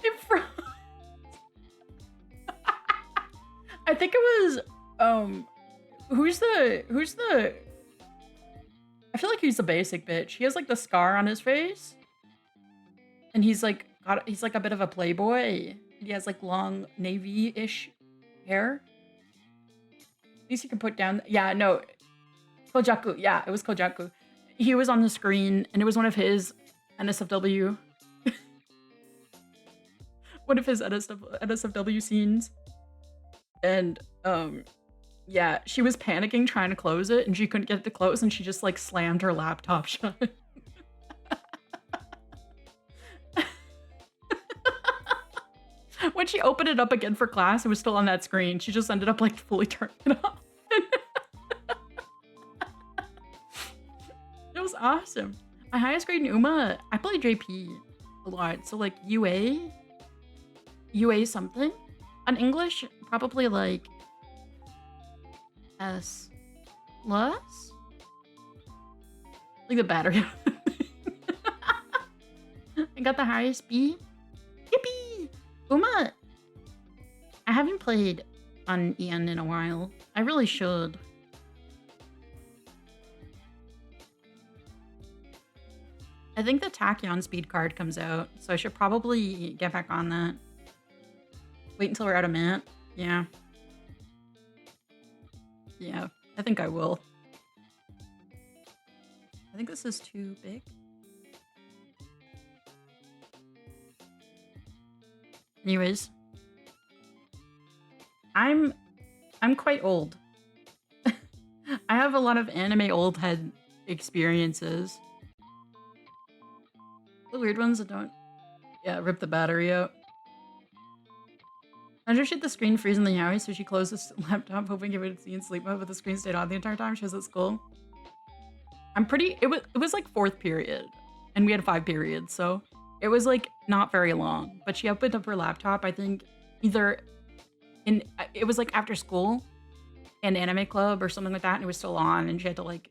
It froze. I think it was who's the I feel like he's the basic bitch. He has like the scar on his face. And he's like a bit of a playboy. He has like long navy-ish hair. At least you can put down, yeah, no. Kojaku, yeah, it was Kojaku. He was on the screen, and it was one of his NSFW. One of his NSFW scenes. And, yeah, she was panicking trying to close it, and she couldn't get it to close, and she just, like, slammed her laptop shut. When she opened it up again for class, it was still on that screen. She just ended up, like, fully turning it off. It was awesome. My highest grade in UMA, I played JP a lot. So, like, UA something. On English, probably, like, S+. Like the battery. I got the highest B. Yippee! UMA, I haven't played on EN in a while. I really should. I think the Tachyon speed card comes out, so I should probably get back on that. Wait until we're out of mint. Yeah. Yeah, I think I will. I think this is too big. Anyways. I'm quite old. I have a lot of anime old head experiences. The weird ones that don't... Yeah, rip the battery out. Under shit, the screen freeze in the yaoi, so she closed the laptop, hoping it would see in sleep mode, but the screen stayed on the entire time. She was at school. I'm pretty... It was like 4th period, and we had 5 periods, so it was like not very long. But she opened up her laptop, I think, either in... It was like after school, an anime club or something like that, and it was still on, and she had to like...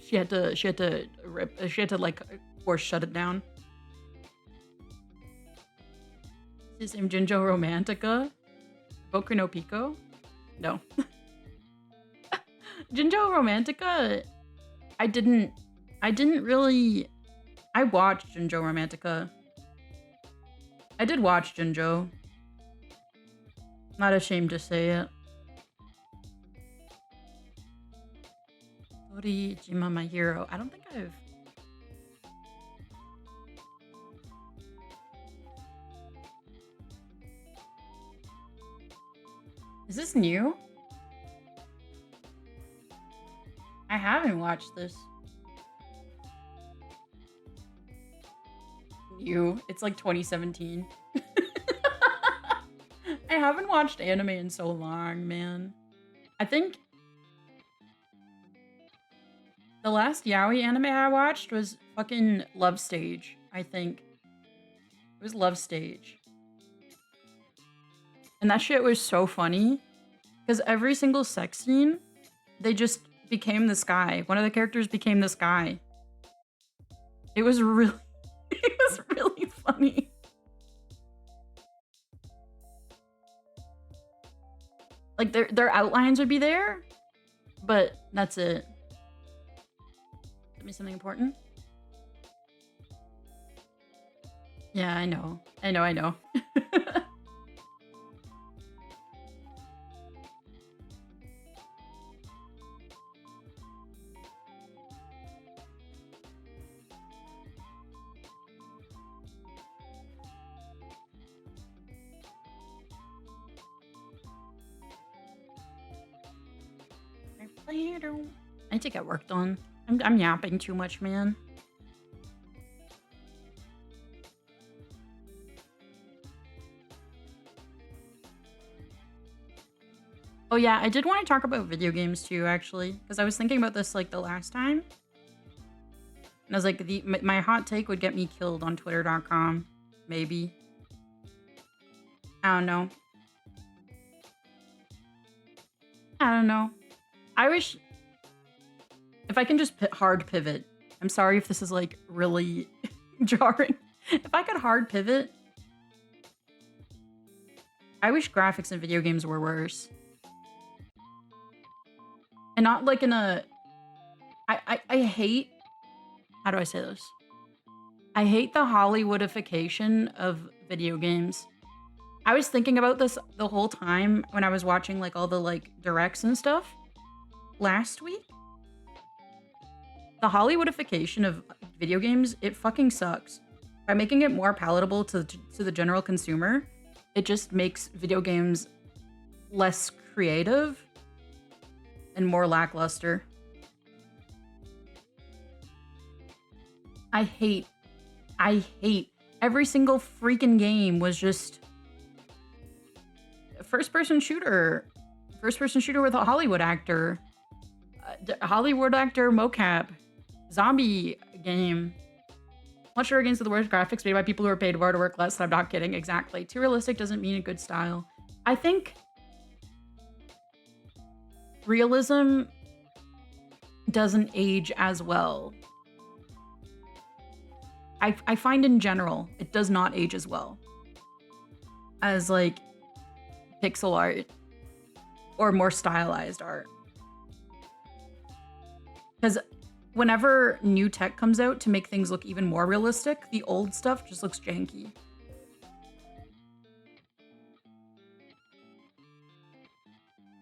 she had to like force shut it down. Is his name Jinjo Romantica? Boku no Pico? No. Jinjo Romantica, I didn't really... I watched Jinjo Romantica. I did watch Jinjo. Not ashamed to say it. Torijima My Hero. I don't think I've... Is this new? I haven't watched this. New. It's like 2017. I haven't watched anime in so long, man. I think the last yaoi anime I watched was fucking Love Stage, I think. It was Love Stage. And that shit was so funny. Because every single sex scene, they just became this guy. One of the characters became this guy. It was really... it was really funny. Like, their outlines would be there, but that's it. Tell me something important? Yeah, I know. I know. I need to get work done. I'm yapping too much, man. Oh yeah, I did want to talk about video games too, actually, because I was thinking about this like the last time. And I was like, my hot take would get me killed on Twitter.com. Maybe. I don't know. I wish... If I can just hard pivot. I'm sorry if this is like really jarring. If I could hard pivot... I wish graphics in video games were worse. And not like in a... I hate... How do I say this? I hate the Hollywoodification of video games. I was thinking about this the whole time when I was watching like all the like directs and stuff last week. The Hollywoodification of video games, it fucking sucks. By making it more palatable to the general consumer, it just makes video games less creative and more lackluster. I hate every single freaking game was just first-person shooter with a Hollywood actor, mocap, zombie game. Much are against the worst graphics made by people who are paid more to work less. I'm not kidding. Exactly. Too realistic doesn't mean a good style. I think realism doesn't age as well. I find in general, it does not age as well. as like pixel art or more stylized art. Because whenever new tech comes out to make things look even more realistic, the old stuff just looks janky.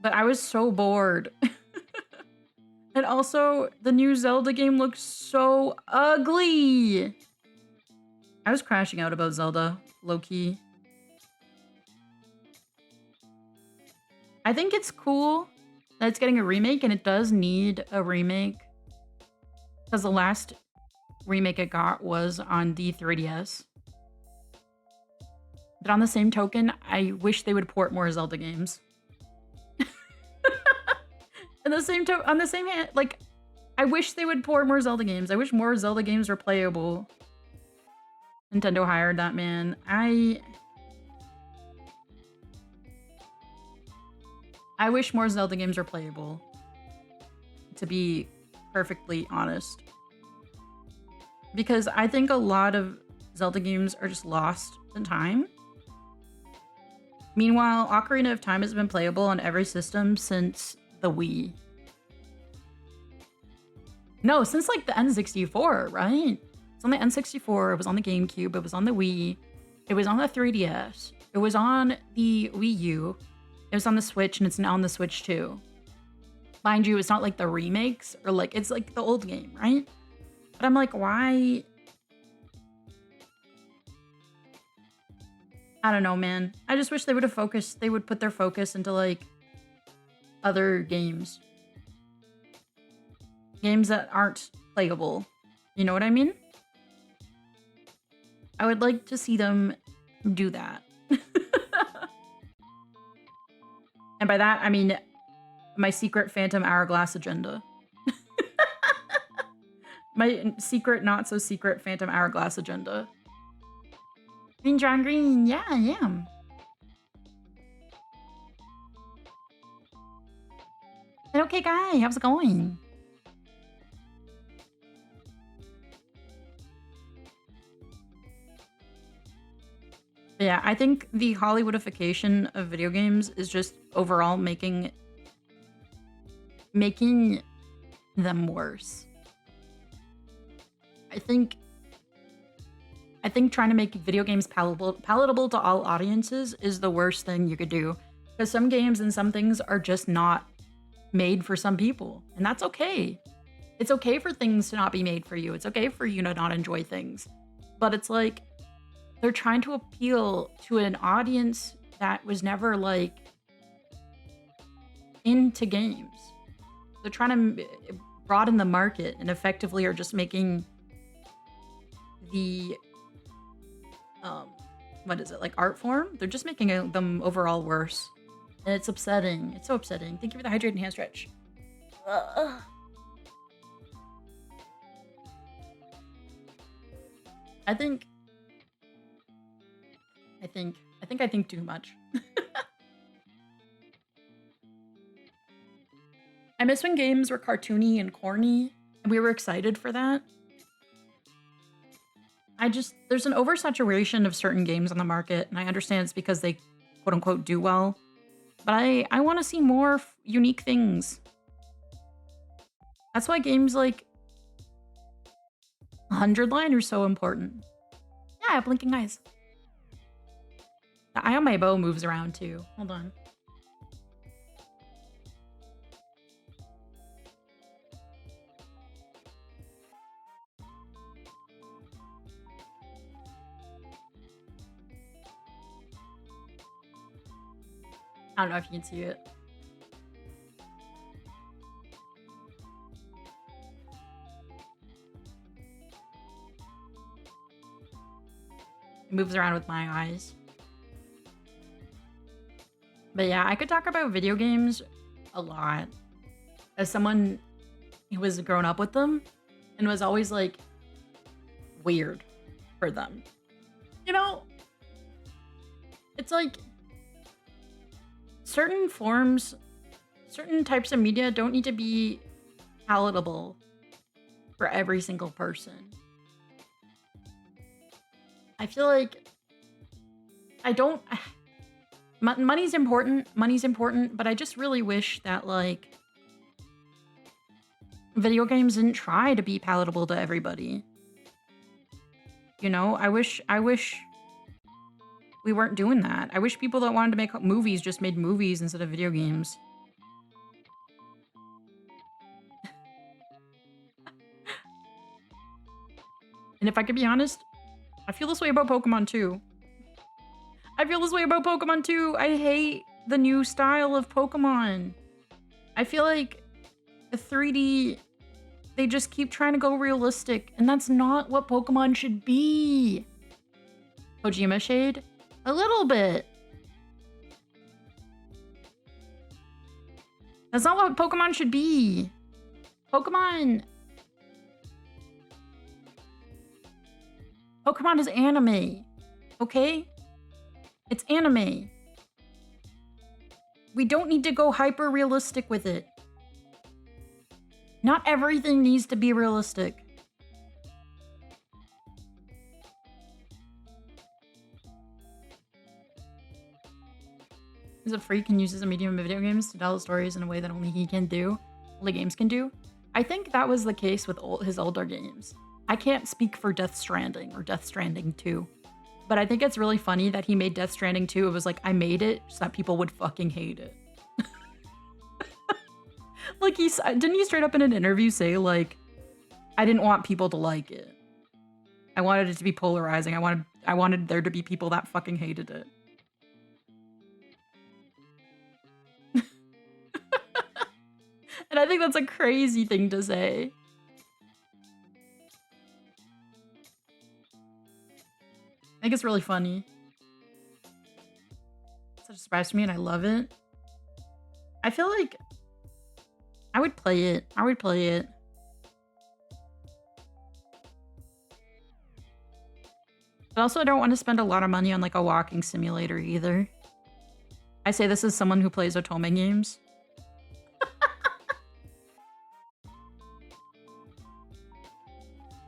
But I was so bored. And also, the new Zelda game looks so ugly. I was crashing out about Zelda, low-key. I think it's cool that it's getting a remake, and it does need a remake. Because the last remake it got was on the 3DS. But on the same token, I wish they would port more Zelda games. And on the same hand, like, I wish they would port more Zelda games. I wish more Zelda games were playable. Nintendo hired that man. I wish more Zelda games were playable. To be perfectly honest. Because I think a lot of Zelda games are just lost in time. Meanwhile, Ocarina of Time has been playable on every system since the Wii. No, since like the N64, right? It's on the N64, it was on the GameCube, it was on the Wii, it was on the 3DS, it was on the Wii U, it was on the Switch, and it's now on the Switch too. Mind you, it's not like the remakes, or like, it's like the old game, right? But I'm like, why? I don't know, man. I just wish they would have focused, they would put their focus into like other games. Games that aren't playable. You know what I mean? I would like to see them do that. And by that, I mean my secret Phantom Hourglass agenda. My secret, not so secret Phantom Hourglass agenda. Green John Green, yeah, I am. Hey, okay, guy, how's it going? Yeah, I think the Hollywoodification of video games is just overall making them worse. I think trying to make video games palatable to all audiences is the worst thing you could do. Because some games and some things are just not made for some people. And that's okay. It's okay for things to not be made for you. It's okay for you to not enjoy things. But it's like, they're trying to appeal to an audience that was never, like, into games. They're trying to broaden the market and effectively are just making the, what is it, like art form? They're just making them overall worse. And it's upsetting. It's so upsetting. Thank you for the hydrating hand stretch. I think too much. I miss when games were cartoony and corny, and we were excited for that. There's an oversaturation of certain games on the market, and I understand it's because they quote unquote do well, but I want to see more unique things. That's why games like 100 Line are so important. Yeah, I have blinking eyes. The eye on my bow moves around too. Hold on. I don't know if you can see it. It moves around with my eyes. But yeah, I could talk about video games a lot. As someone who was grown up with them and was always like weird for them. You know, it's like certain types of media don't need to be palatable for every single person. I feel like Money's important, but I just really wish that, like, video games didn't try to be palatable to everybody. You know, I wish we weren't doing that. I wish people that wanted to make movies just made movies instead of video games. And if I could be honest, I feel this way about Pokemon too. I hate the new style of Pokemon. I feel like the 3D, they just keep trying to go realistic, and that's not what Pokemon should be. Kojima shade? A little bit. That's not what Pokemon should be. Pokemon is anime, okay? It's anime. We don't need to go hyper realistic with it. Not everything needs to be realistic. He's a freak and uses a medium of video games to tell stories in a way that only he can do, only games can do. I think that was the case with his older games. I can't speak for Death Stranding or Death Stranding 2, but I think it's really funny that he made Death Stranding 2. It was like, I made it so that people would fucking hate it. Like, didn't he straight up in an interview say, like, I didn't want people to like it. I wanted it to be polarizing. I wanted there to be people that fucking hated it. And I think that's a crazy thing to say. I think it's really funny. It's such a surprise to me and I love it. I feel like I would play it. But also I don't want to spend a lot of money on like a walking simulator either. I say this as someone who plays Otome games.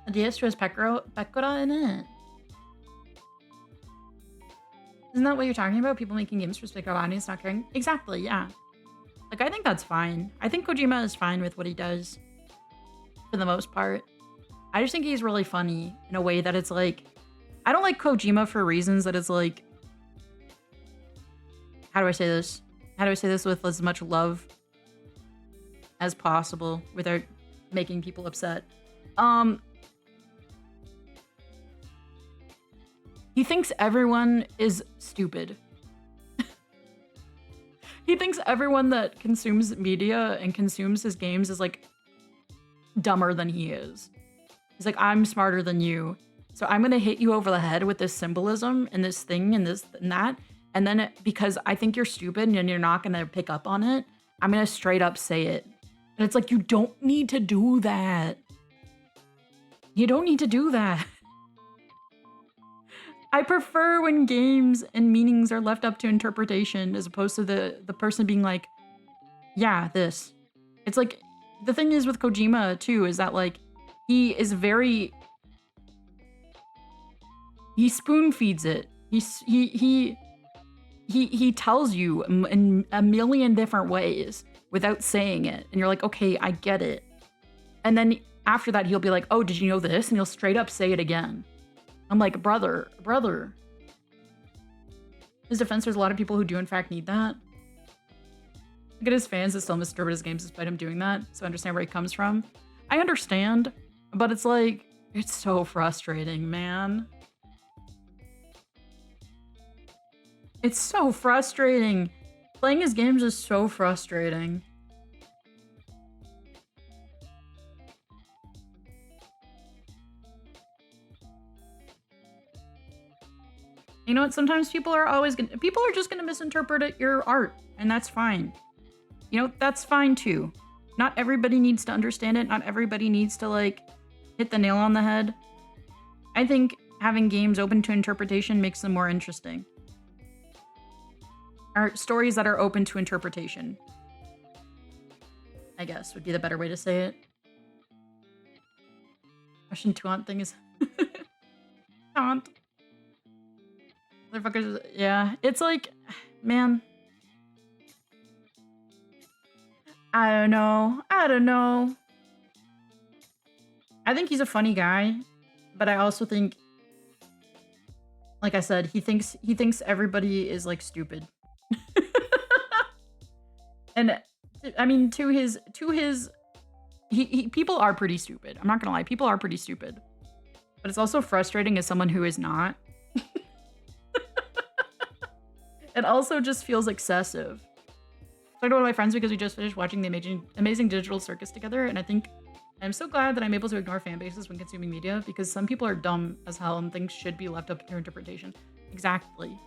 The DS has Pekora in it. Isn't that what you're talking about? People making games for specific audience not caring? Exactly, yeah. Like, I think that's fine. I think Kojima is fine with what he does. For the most part. I just think he's really funny in a way that it's like... I don't like Kojima for reasons that it's like... How do I say this? How do I say this with as much love as possible without making people upset? He thinks everyone is stupid. He thinks everyone that consumes media and consumes his games is like dumber than he is. He's like, I'm smarter than you. So I'm gonna hit you over the head with this symbolism and this thing and this and that. And then because I think you're stupid and you're not gonna pick up on it, I'm gonna straight up say it. And it's like, you don't need to do that. You don't need to do that. I prefer when games and meanings are left up to interpretation as opposed to the person being like, yeah, this. It's like, the thing is with Kojima too, is that like, he is very... He spoon feeds it. He tells you in a million different ways without saying it. And you're like, okay, I get it. And then after that, he'll be like, oh, did you know this? And he'll straight up say it again. I'm like, brother. His defense, there's a lot of people who do in fact need that. Look at his fans that still misinterpret his games despite him doing that. So I understand where he comes from. I understand, but it's like, it's so frustrating, man. It's so frustrating. Playing his games is so frustrating. You know what? Sometimes people are just gonna misinterpret your art, and that's fine. You know, that's fine too. Not everybody needs to understand it. Not everybody needs to like hit the nail on the head. I think having games open to interpretation makes them more interesting. Or stories that are open to interpretation, I guess, would be the better way to say it. Russian taunt thing is... Taunt. Motherfuckers, yeah. It's like... man, I don't know. I don't know. I think he's a funny guy, but I also think, like I said, he thinks everybody is like stupid. And I mean, to his people are pretty stupid. I'm not gonna lie, people are pretty stupid. But it's also frustrating as someone who is not. It also just feels excessive. So I talked to one of my friends because we just finished watching the Amazing Digital Circus together, and I think I'm so glad that I'm able to ignore fan bases when consuming media, because some people are dumb as hell and things should be left up to their interpretation. Exactly.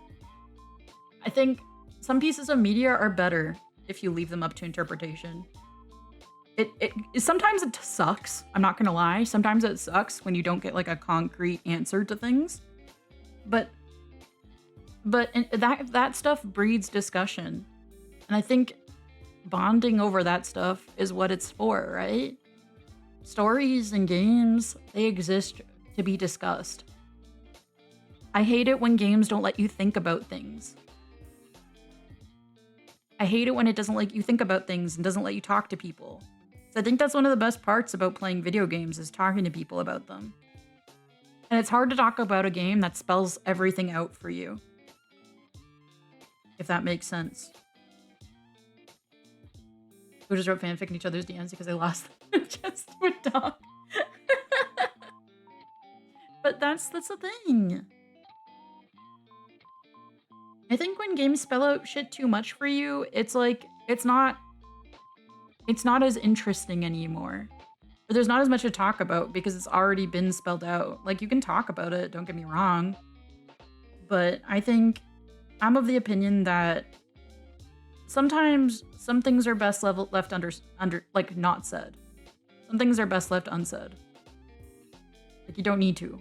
I think some pieces of media are better if you leave them up to interpretation. It sometimes it sucks. I'm not gonna lie. Sometimes it sucks when you don't get like a concrete answer to things. But that stuff breeds discussion. And I think bonding over that stuff is what it's for, right? Stories and games, they exist to be discussed. I hate it when games don't let you think about things. I hate it when it doesn't let you think about things and doesn't let you talk to people. So I think that's one of the best parts about playing video games, is talking to people about them. And it's hard to talk about a game that spells everything out for you, if that makes sense. Who just wrote fanfic in each other's DMs because they lost just to a dog. But that's the thing. I think when games spell out shit too much for you, it's like, it's not as interesting anymore. Or there's not as much to talk about because it's already been spelled out. Like, you can talk about it, don't get me wrong. But I think I'm of the opinion that sometimes some things are best left under like not said. Some things are best left unsaid. Like, you don't need to.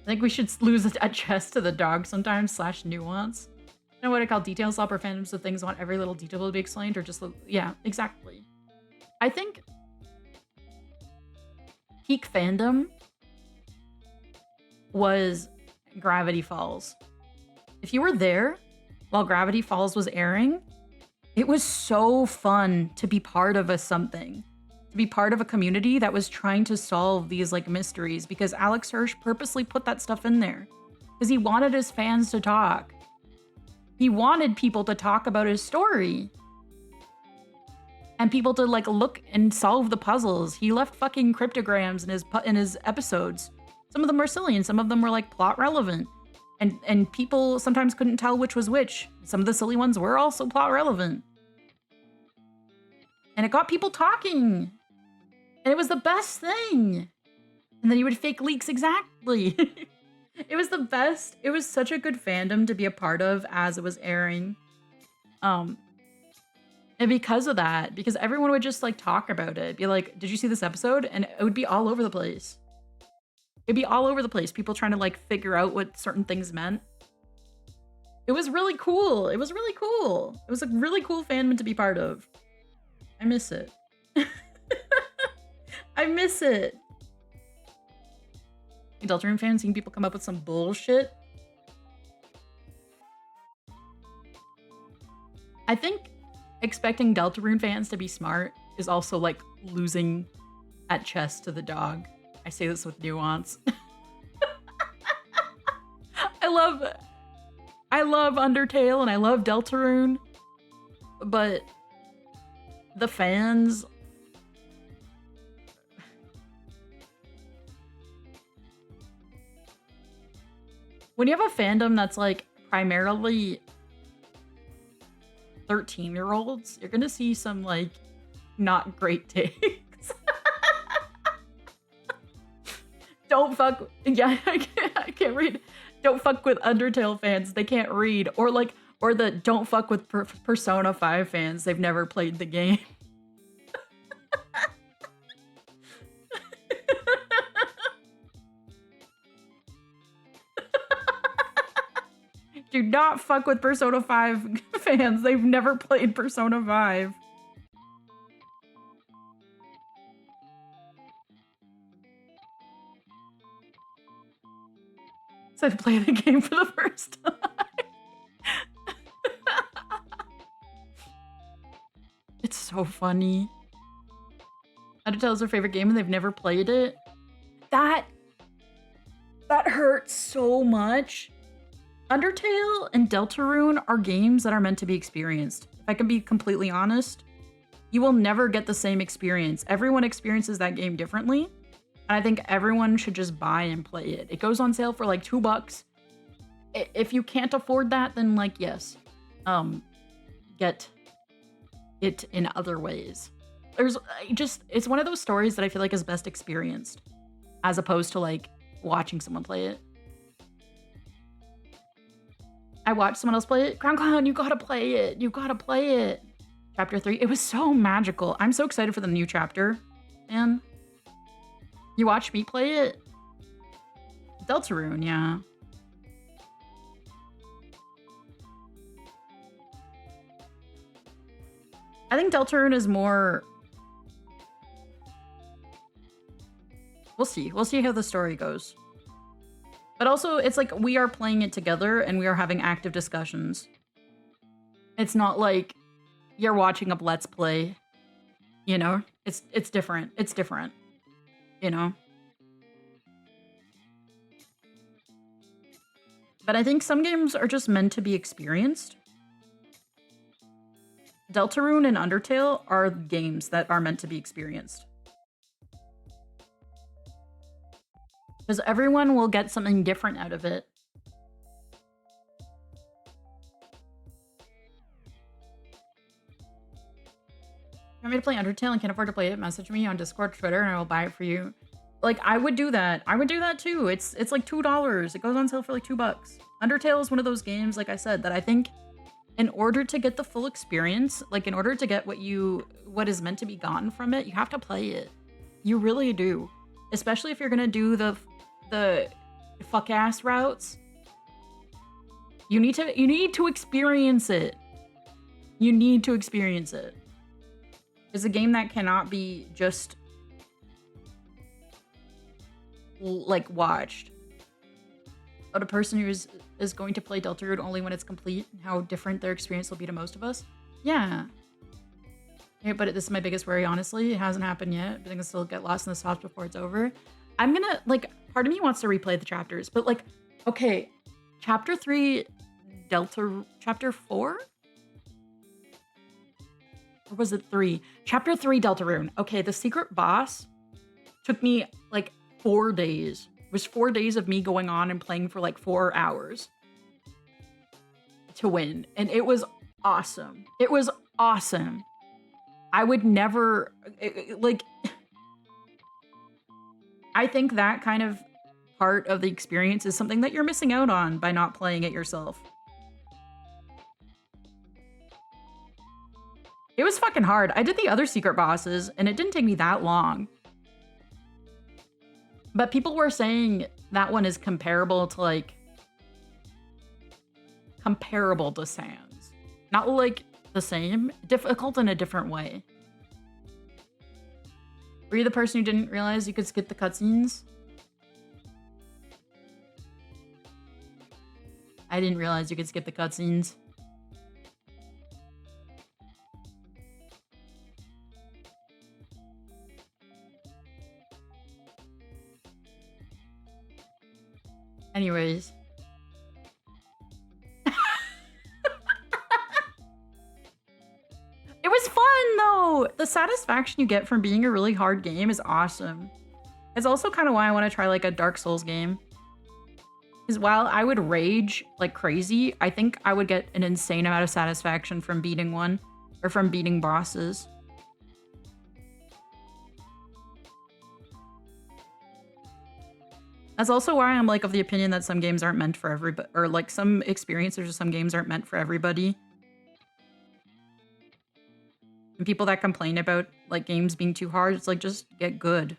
I think we should lose a chest to the dog sometimes / nuance. You know what I call detail slop, or fandoms of things want every little detail to be explained, or just, yeah, exactly. I think peak fandom was Gravity Falls. If you were there while Gravity Falls was airing, it was so fun to be part of something. To be part of a community that was trying to solve these like mysteries, because Alex Hirsch purposely put that stuff in there because he wanted his fans to talk. He wanted people to talk about his story and people to like look and solve the puzzles. He left fucking cryptograms in his episodes. Some of them were silly and some of them were like plot relevant. And people sometimes couldn't tell which was which. Some of the silly ones were also plot relevant. And it got people talking. And it was the best thing. And then you would fake leaks, exactly. It was the best. It was such a good fandom to be a part of as it was airing. And because of that, because everyone would just like talk about it. Be like, did you see this episode? And it would be all over the place. It'd be all over the place. People trying to like figure out what certain things meant. It was really cool. It was really cool. It was a really cool fandom to be part of. I miss it. I miss it. Deltarune fans, seeing people come up with some bullshit. I think expecting Deltarune fans to be smart is also like losing at chess to the dog. I say this with nuance. I love Undertale and I love Deltarune, but the fans, when you have a fandom that's like primarily 13-year-olds, you're gonna see some like not great takes. Don't fuck. Yeah, I can't read. Don't fuck with Undertale fans. They can't read. Or like, or the don't fuck with Persona 5 fans. They've never played the game. Do not fuck with Persona 5 fans. They've never played Persona 5. So I play the game for the first time. It's so funny. Undertale is their favorite game and they've never played it. That hurts so much. Undertale and Deltarune are games that are meant to be experienced. If I can be completely honest, you will never get the same experience. Everyone experiences that game differently. And I think everyone should just buy and play it. It goes on sale for like $2. If you can't afford that, then like, yes, get it in other ways. It's one of those stories that I feel like is best experienced as opposed to like watching someone play it. I watched someone else play it. Crown Clown, you gotta play it. You gotta play it. Chapter 3. It was so magical. I'm so excited for the new chapter. Man. You watched me play it? Deltarune, yeah. I think Deltarune is more... We'll see. We'll see how the story goes. But also, it's like we are playing it together and we are having active discussions. It's not like you're watching a Let's Play. You know? It's different. It's different. You know? But I think some games are just meant to be experienced. Deltarune and Undertale are games that are meant to be experienced. Because everyone will get something different out of it. You want me to play Undertale and can't afford to play it? Message me on Discord, Twitter, and I will buy it for you. Like, I would do that. I would do that too. It's like $2. It goes on sale for like $2. Undertale is one of those games, like I said, that I think in order to get the full experience, like in order to get what is meant to be gotten from it, you have to play it. You really do. Especially if you're gonna do the fuck ass routes. You need to experience it. You need to experience it. It's a game that cannot be just like watched. But a person who is going to play Deltarune only when it's complete, how different their experience will be to most of us. Yeah. Yeah, but this is my biggest worry, honestly. It hasn't happened yet, but I can still get lost in the sauce before it's over. I'm gonna, like, part of me wants to replay the chapters, but like, okay, chapter 3, chapter 4? Or was it 3? Chapter 3, Deltarune. Okay, the secret boss took me like 4 days. It was 4 days of me going on and playing for like 4 hours to win. And it was awesome. It was awesome. I would never, like, I think that kind of part of the experience is something that you're missing out on by not playing it yourself. It was fucking hard. I did the other secret bosses and it didn't take me that long. But people were saying that one is comparable to like, comparable to Sans. Not like the same, difficult in a different way. Were you the person who didn't realize you could skip the cutscenes? I didn't realize you could skip the cutscenes. Anyways. It was fun, though! The satisfaction you get from being a really hard game is awesome. It's also kind of why I want to try, like, a Dark Souls game. Because while I would rage like crazy, I think I would get an insane amount of satisfaction from beating one. Or from beating bosses. That's also why I'm, like, of the opinion that some games aren't meant for everybody. Or, like, some experiences or some games aren't meant for everybody. And people that complain about, like, games being too hard, it's like, just get good.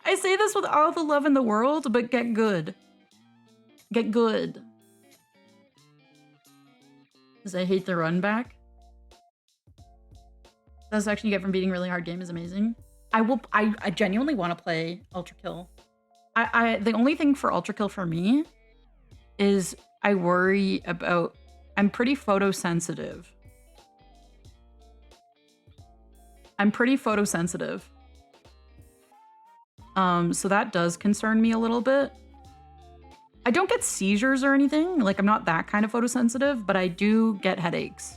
I say this with all the love in the world, but get good. Get good. Because I hate the run back. The satisfaction you get from beating a really hard game is amazing. I genuinely want to play Ultra Kill. The only thing for Ultra Kill for me is I worry about, I'm pretty photosensitive. I'm pretty photosensitive. So that does concern me a little bit. I don't get seizures or anything. Like, I'm not that kind of photosensitive, but I do get headaches.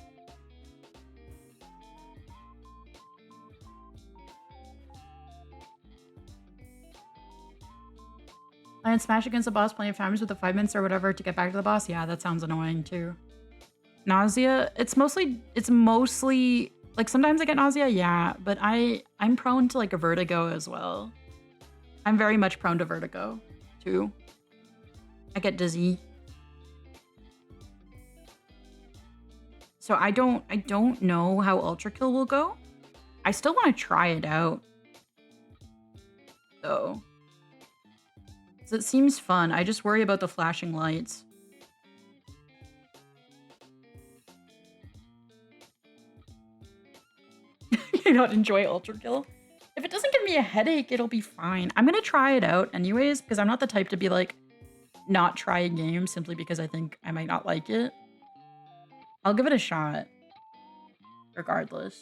I had smashed against the boss plenty of times with the 5 minutes or whatever to get back to the boss. Yeah, that sounds annoying too. Nausea, it's mostly like sometimes I get nausea, yeah, but I'm prone to like a vertigo as well. I'm very much prone to vertigo too. I get dizzy. So I don't know how Ultra Kill will go. I still want to try it out though. So it seems fun. I just worry about the flashing lights. You don't enjoy Ultra Kill? If it doesn't give me a headache, it'll be fine. I'm gonna try it out anyways, because I'm not the type to be like, not try a game simply because I think I might not like it. I'll give it a shot, regardless.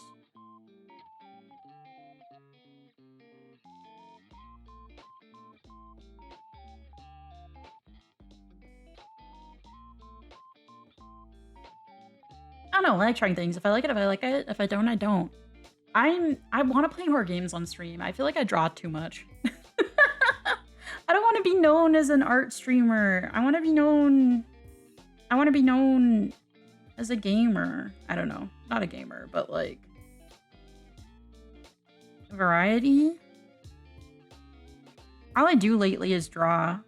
I don't know, I like trying things. If I like it, I like it. If I don't, I don't. I want to play horror games on stream. I feel like I draw too much. I don't want to be known as an art streamer. I want to be known as a gamer. I don't know. Not a gamer, but like variety. All I do lately is draw.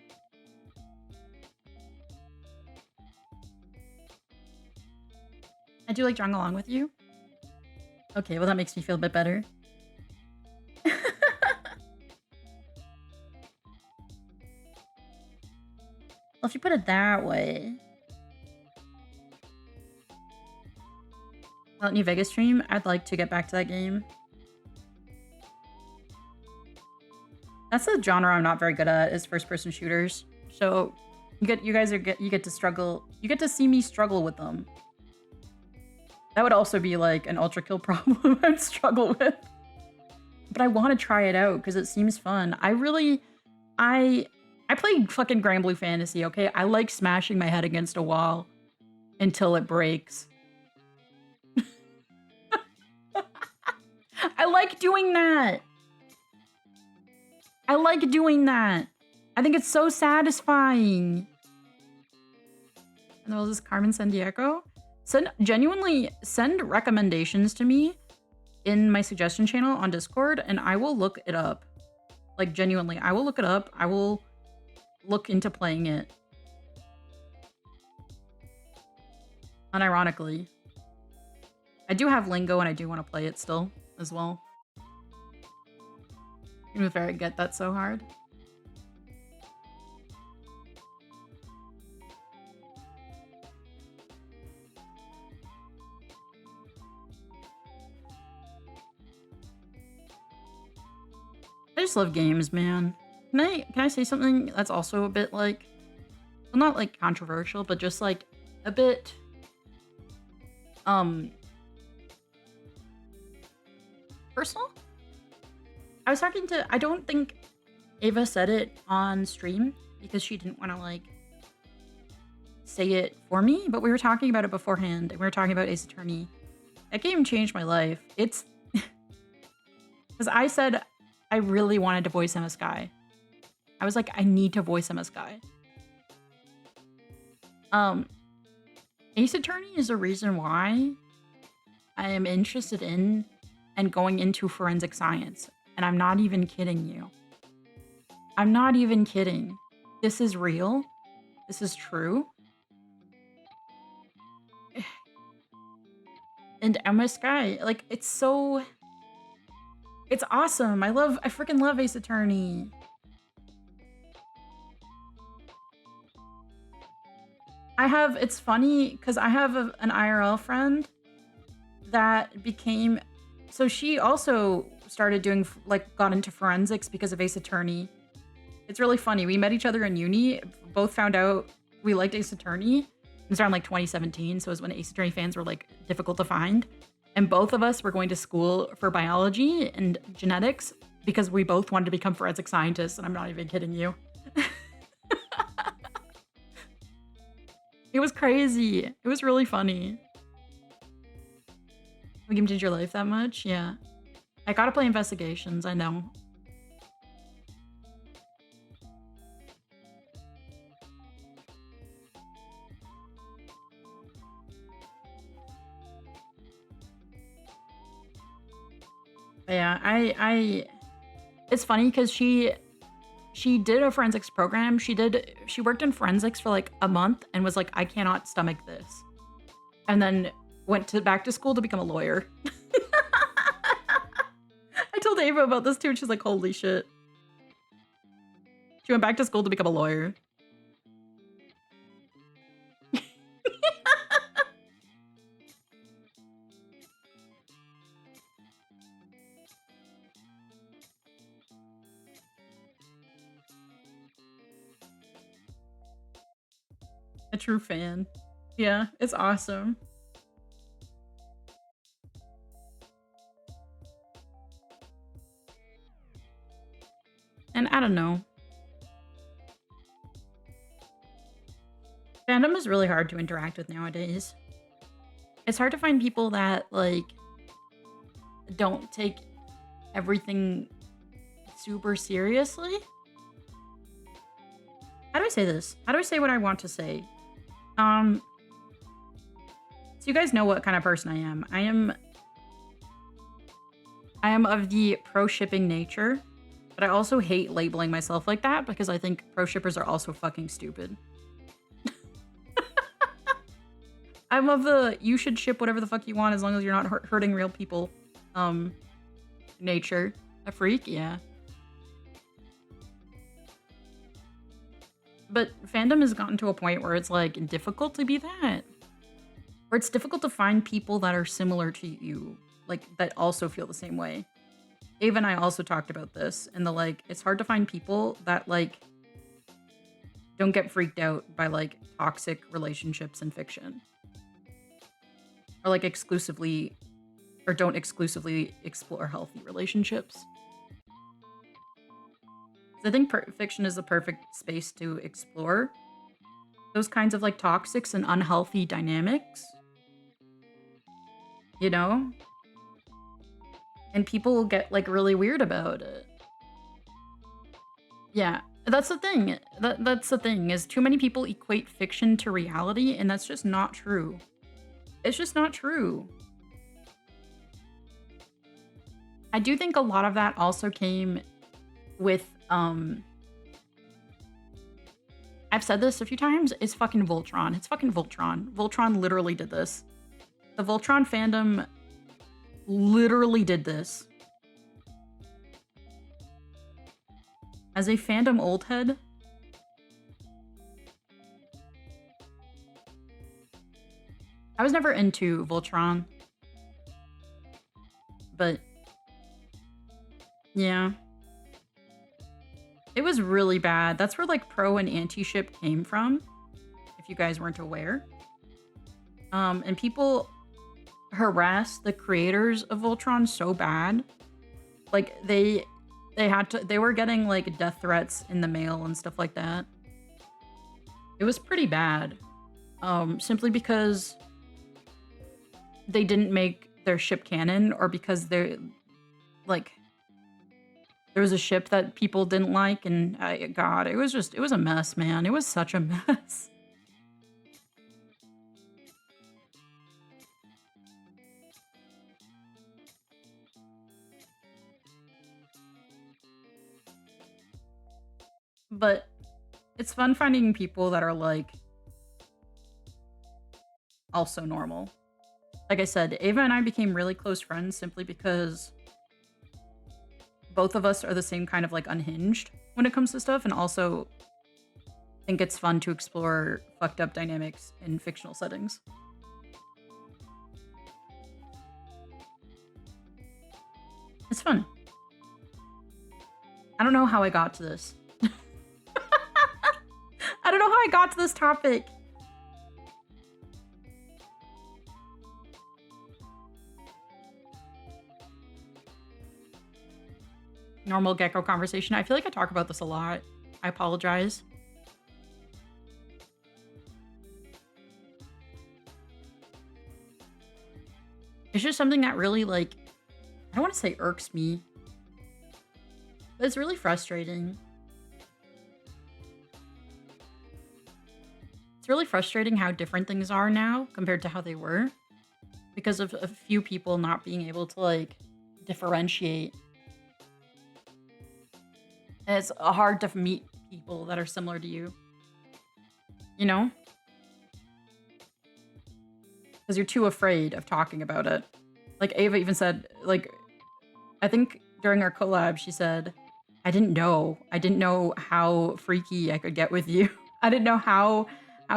I do like drawing along with you. Okay, well that makes me feel a bit better. Well, if you put it that way. Well, New Vegas stream, I'd like to get back to that game. That's a genre I'm not very good at, is first-person shooters. So you get to struggle. You get to see me struggle with them. That would also be like an Ultra Kill problem I'd struggle with. But I want to try it out because it seems fun. I play fucking Granblue Fantasy, okay? I like smashing my head against a wall until it breaks. I like doing that. I like doing that. I think it's so satisfying. And there was this Carmen Sandiego. Genuinely send recommendations to me in my suggestion channel on Discord, and I will look it up. Like, genuinely, I will look it up. I will look into playing it. Unironically. I do have Lingo, and I do want to play it still, as well. Even if I get that so hard. I just love games, man. Can I say something that's also a bit like, well, not like controversial, but just like a bit personal? I was talking to, I don't think Ava said it on stream because she didn't want to like say it for me, but we were talking about it beforehand, and we were talking about Ace Attorney. That game changed my life. It's because I said I really wanted to voice him as Sky. I was like, I need to voice him as Sky. Ace Attorney is a reason why I am interested in and going into forensic science. And I'm not even kidding you. I'm not even kidding. This is real. This is true. And Emma Sky, like, it's so... It's awesome. I freaking love Ace Attorney. It's funny, because I have an IRL friend that became... So she also started doing, like, got into forensics because of Ace Attorney. It's really funny. We met each other in uni, both found out we liked Ace Attorney. It was around, like, 2017, so it was when Ace Attorney fans were, like, difficult to find. And both of us were going to school for biology and genetics because we both wanted to become forensic scientists, and I'm not even kidding you. It was crazy. It was really funny. The game changed your life that much? Yeah. I gotta play investigations, I know. Yeah, I it's funny because she did a forensics program. She worked in forensics for like a month and was like, I cannot stomach this. And then went back to school to become a lawyer. I told Ava about this too, and she's like, holy shit. She went back to school to become a lawyer. A true fan. Yeah, it's awesome. And I don't know. Fandom is really hard to interact with nowadays. It's hard to find people that, like, don't take everything super seriously. How do I say this? How do I say what I want to say? So you guys know what kind of person I am. I am of the pro-shipping nature, but I also hate labeling myself like that because I think pro-shippers are also fucking stupid. I'm of the you should ship whatever the fuck you want as long as you're not hurting real people nature. A freak? Yeah. But fandom has gotten to a point where it's like difficult to be that. Where it's difficult to find people that are similar to you, like that also feel the same way. Ava and I also talked about this, and it's hard to find people that like don't get freaked out by like toxic relationships in fiction. Or like don't exclusively explore healthy relationships. I think fiction is the perfect space to explore those kinds of like toxics and unhealthy dynamics. You know? And people get like really weird about it. Yeah, that's the thing. That's the thing is too many people equate fiction to reality, and that's just not true. It's just not true. I do think a lot of that also came with I've said this a few times, it's fucking Voltron. It's fucking Voltron. Voltron literally did this. The Voltron fandom literally did this. As a fandom old head, I was never into Voltron. But yeah. It was really bad. That's where like pro and anti-ship came from, if you guys weren't aware. And people harassed the creators of Voltron so bad. Like they were getting like death threats in the mail and stuff like that. It was pretty bad. Simply because they didn't make their ship canon, or because they're like there was a ship that people didn't like, and God, it was a mess, man. It was such a mess. But it's fun finding people that are like also normal. Like I said, Ava and I became really close friends simply because both of us are the same kind of like unhinged when it comes to stuff, and also think it's fun to explore fucked up dynamics in fictional settings. It's fun. I don't know how I got to this. I don't know how I got to this topic. normal Gecko conversation. I feel like I talk about this a lot. I apologize. It's just something that really, like, I don't want to say irks me, but it's really frustrating. It's really frustrating how different things are now compared to how they were because of a few people not being able to, like, differentiate. And it's hard to meet people that are similar to you, you know? Because you're too afraid of talking about it. Like, Ava even said, like, I think during our collab, she said, I didn't know how freaky I could get with you. I didn't know how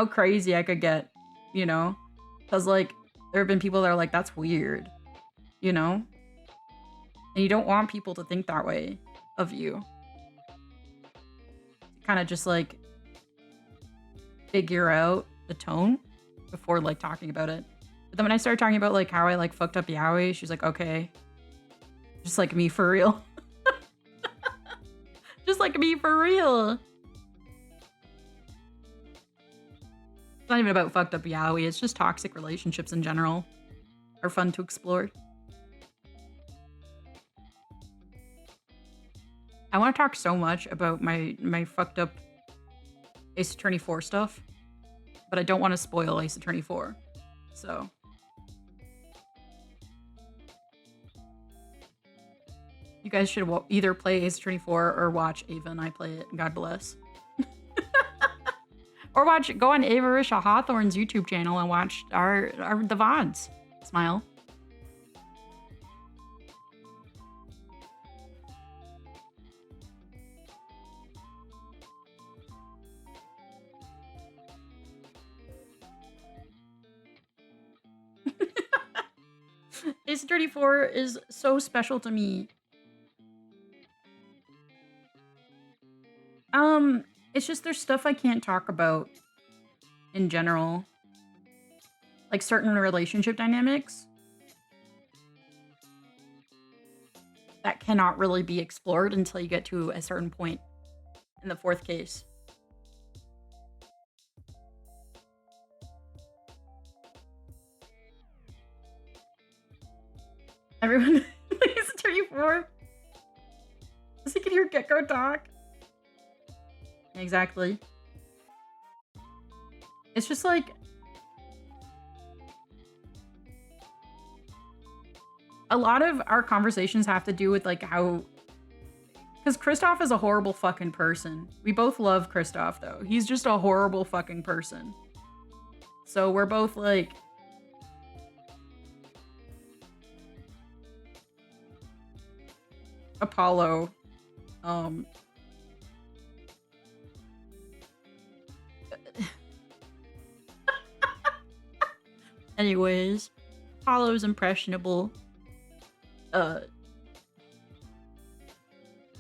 crazy I could get, you know? Because, like, there have been people that are like, that's weird, you know? And you don't want people to think that way of you. Kind of just, like, figure out the tone before, like, talking about it. But then when I started talking about, like, how I, like, fucked up Yaoi, she's like, okay. Just like me for real. Just like me for real. It's not even about fucked up Yaoi, it's just toxic relationships in general are fun to explore. I want to talk so much about my fucked up Ace Attorney 4 stuff, but I don't want to spoil Ace Attorney 4, so... You guys should either play Ace Attorney 4 or watch Ava and I play it. God bless. Or go on Avarisha Hawthorne's YouTube channel and watch the VODs. Smile. Ace Attorney 4 is so special to me. It's just there's stuff I can't talk about in general. Like certain relationship dynamics that cannot really be explored until you get to a certain point in the fourth case. Everyone Ace Attorney 4. So you can hear Gecko talk. Exactly. It's just like... A lot of our conversations have to do with, like, how... Because Kristoff is a horrible fucking person. We both love Kristoff, though. He's just a horrible fucking person. So we're both, like... Apollo. Anyways, Apollo's impressionable. I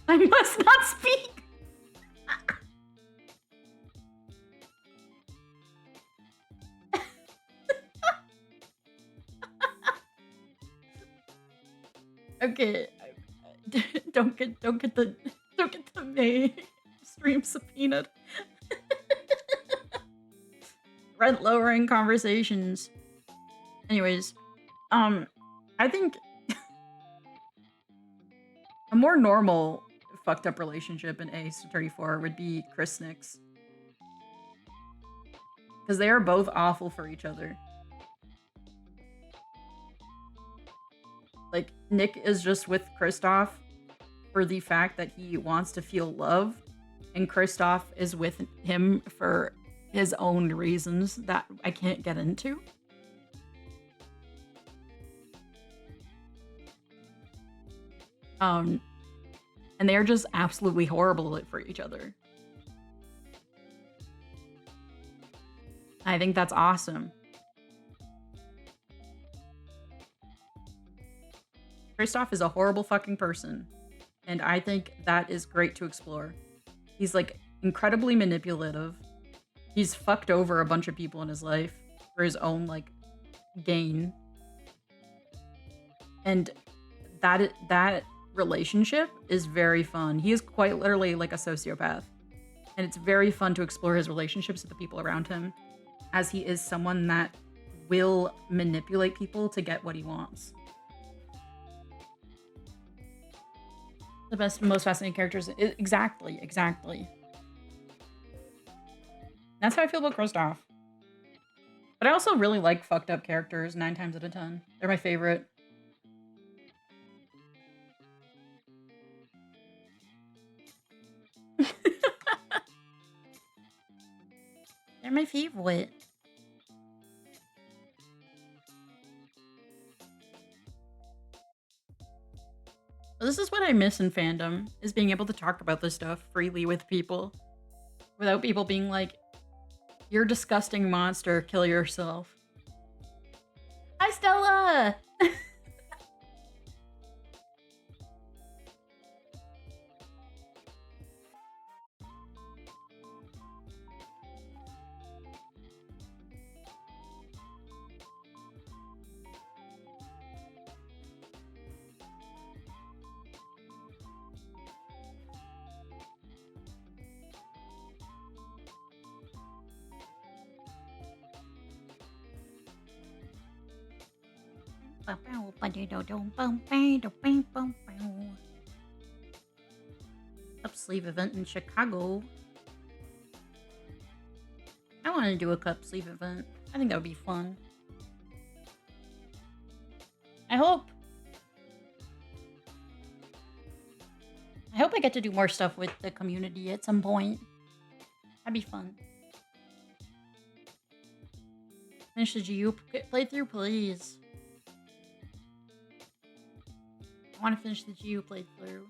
must not speak! Okay, don't get the May stream subpoenaed. Rent lowering conversations. Anyways, I think a more normal fucked up relationship in Ace Attorney 4 would be Chris Nix. Because they are both awful for each other. Like, Nick is just with Kristoff for the fact that he wants to feel love, and Kristoff is with him for his own reasons that I can't get into. And they're just absolutely horrible for each other. I think that's awesome. Kristoff is a horrible fucking person, and I think that is great to explore. He's, like, incredibly manipulative. He's fucked over a bunch of people in his life for his own, like, gain. And that relationship is very fun. He is quite literally like a sociopath. And it's very fun to explore his relationships with the people around him, as he is someone that will manipulate people to get what he wants. The best, most fascinating characters. Exactly. That's how I feel about Kristoff. But I also really like fucked up characters 9 times out of 10. They're my favorite. They're my favorite. This is what I miss in fandom, is being able to talk about this stuff freely with people. Without people being like, you're a disgusting monster, kill yourself. Hi, Stella! Cup sleeve event in Chicago. I want to do a cup sleeve event. I think that would be fun. I hope I get to do more stuff with the community at some point. That'd be fun. Finish the GU playthrough, please. I want to finish the GU playthrough.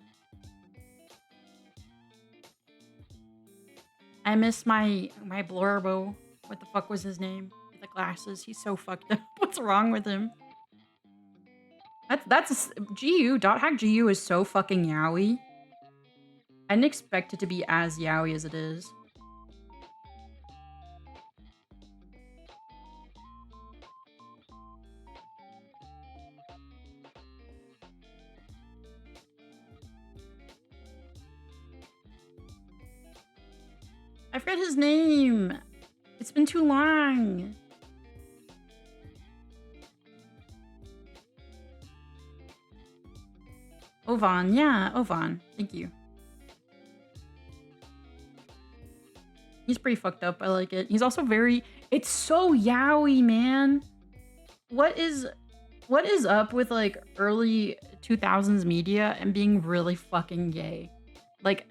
I miss my Blorbo. What the fuck was his name? With the glasses. He's so fucked up. What's wrong with him? That's GU. .hack GU is so fucking yaoi. I didn't expect it to be as yaoi as it is. I forget his name. It's been too long. Ovan, yeah, Ovan. Thank you. He's pretty fucked up. I like it. He's also very... It's so yaoi, man. What is up with, like, early 2000s media and being really fucking gay? Like...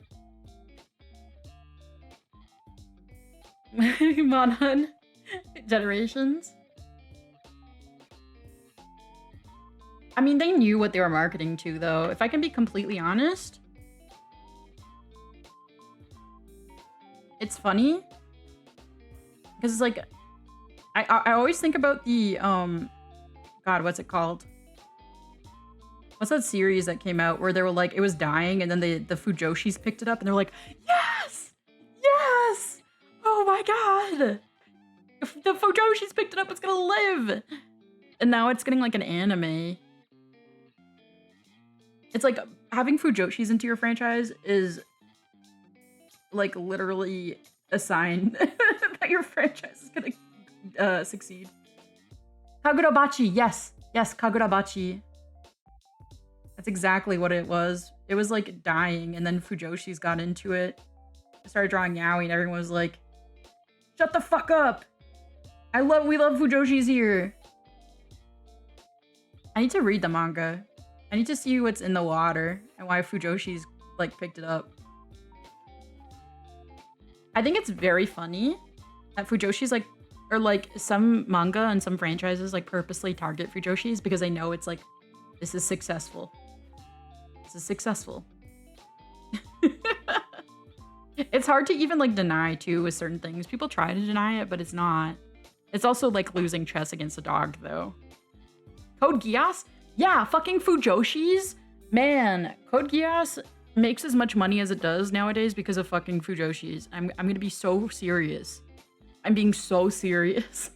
Monhan generations. I mean, they knew what they were marketing to, though. If I can be completely honest, it's funny because it's like I always think about the God, what's it called? What's that series that came out where they were like it was dying and then the Fujoshis picked it up and they're like, yes, yes. Oh my god! If the Fujoshis picked it up, it's gonna live! And now it's getting like an anime. It's like having Fujoshis into your franchise is like literally a sign that your franchise is gonna succeed. Kagurabachi, yes! Yes, Kagurabachi. That's exactly what it was. It was like dying and then Fujoshis got into it. I started drawing yaoi and everyone was like, shut the fuck up! We love Fujoshis here. I need to read the manga. I need to see what's in the water and why Fujoshis like picked it up. I think it's very funny that Fujoshis like, or like some manga and some franchises like purposely target Fujoshis because they know it's like, this is successful. This is successful. It's hard to even like deny too with certain things. People try to deny it, but it's not. It's also like losing chess against a dog though. Code Geass? Yeah, fucking Fujoshis? Man, Code Geass makes as much money as it does nowadays because of fucking Fujoshis. I'm gonna be so serious. I'm being so serious.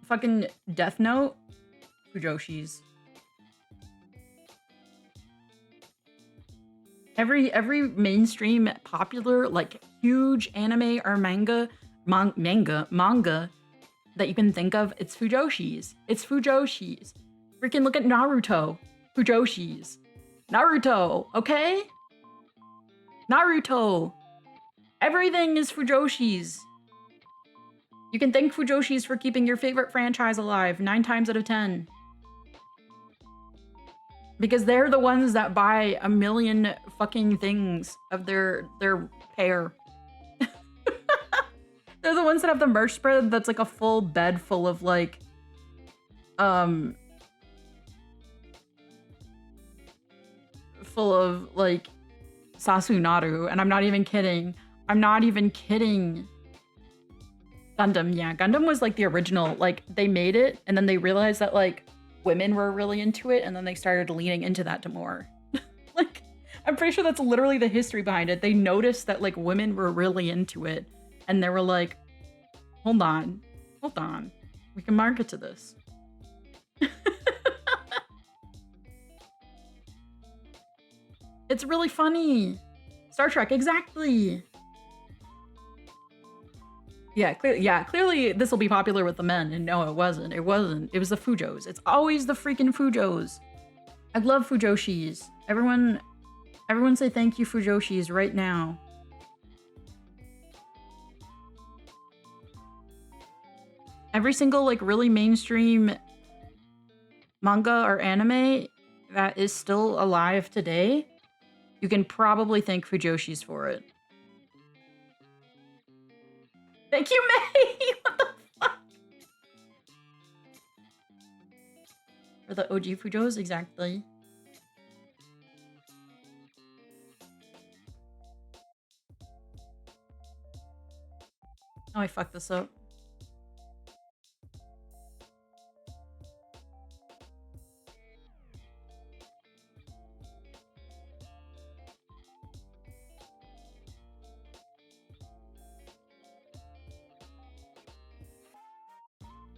Fucking Death Note, Fujoshis. Every mainstream popular like huge anime or manga that you can think of, it's Fujoshis. It's Fujoshis. Freaking look at Naruto. Fujoshis. Naruto, okay? Naruto. Everything is Fujoshis. You can thank Fujoshis for keeping your favorite franchise alive 9 times out of 10. Because they're the ones that buy a million fucking things of their pair. They're the ones that have the merch spread that's like a full bed full of like full of like Sasunaru, and I'm not even kidding. I'm not even kidding. Gundam, yeah. Gundam was like the original, like they made it and then they realized that like women were really into it and then they started leaning into that to more. Like, I'm pretty sure that's literally the history behind it. They noticed that like women were really into it and they were like, hold on, we can market to this. It's really funny. Star Trek, exactly. Yeah, clearly this will be popular with the men, and no, it wasn't. It wasn't. It was the Fujos. It's always the freaking Fujos. I love Fujoshis. Everyone say thank you, Fujoshis, right now. Every single, like, really mainstream manga or anime that is still alive today, you can probably thank Fujoshis for it. Thank you, May! What the fuck? For the OG Fujos, exactly. Oh, I fucked this up.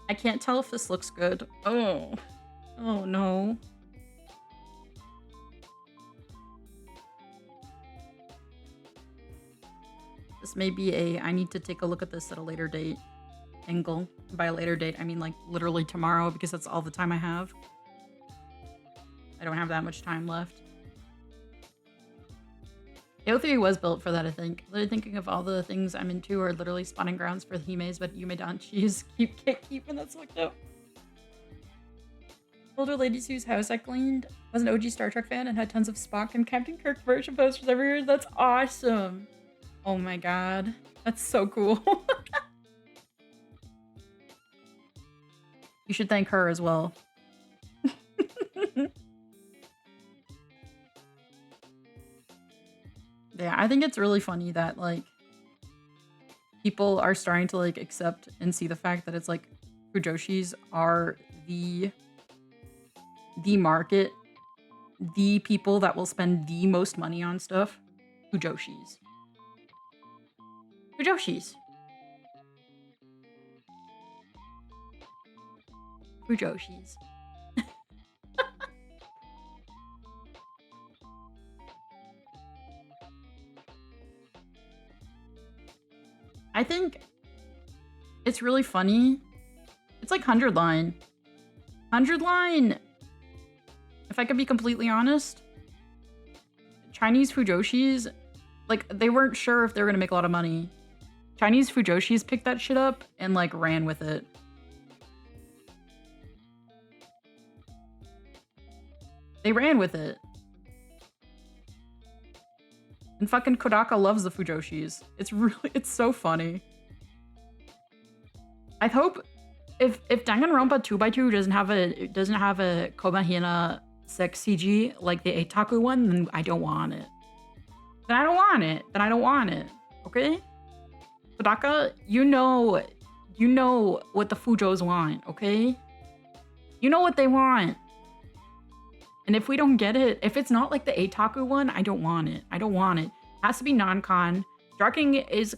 I can't tell if this looks good. Oh. Oh no. This may be a I need to take a look at this at a later date angle. By a later date, I mean like literally tomorrow because that's all the time I have. I don't have that much time left. AO3 was built for that, I think. Literally thinking of all the things I'm into are literally spawning grounds for the Himes, but Yume Danchi's keeping that's fucked up. Older ladies whose house I cleaned was an OG Star Trek fan and had tons of Spock and Captain Kirk version posters everywhere. That's awesome. Oh my god. That's so cool. You should thank her as well. Yeah, I think it's really funny that, like, people are starting to, like, accept and see the fact that it's, like, Fujoshis are the market, the people that will spend the most money on stuff. Fujoshis. Fujoshis. Fujoshis. I think it's really funny. It's like 100 Line. 100 Line, if I could be completely honest, Chinese Fujoshis, like, they weren't sure if they were going to make a lot of money. Chinese Fujoshis picked that shit up and, like, ran with it. They ran with it. And fucking Kodaka loves the Fujoshis. It's so funny. I hope if Danganronpa 2x2 doesn't have a Komahina sex CG like the Eitaku one, then I don't want it. Then I don't want it. Okay? Kodaka, you know what the Fujos want, okay? You know what they want. And if we don't get it, if it's not like the Eitaku one, I don't want it. I don't want it. It has to be non-con. Drugging is...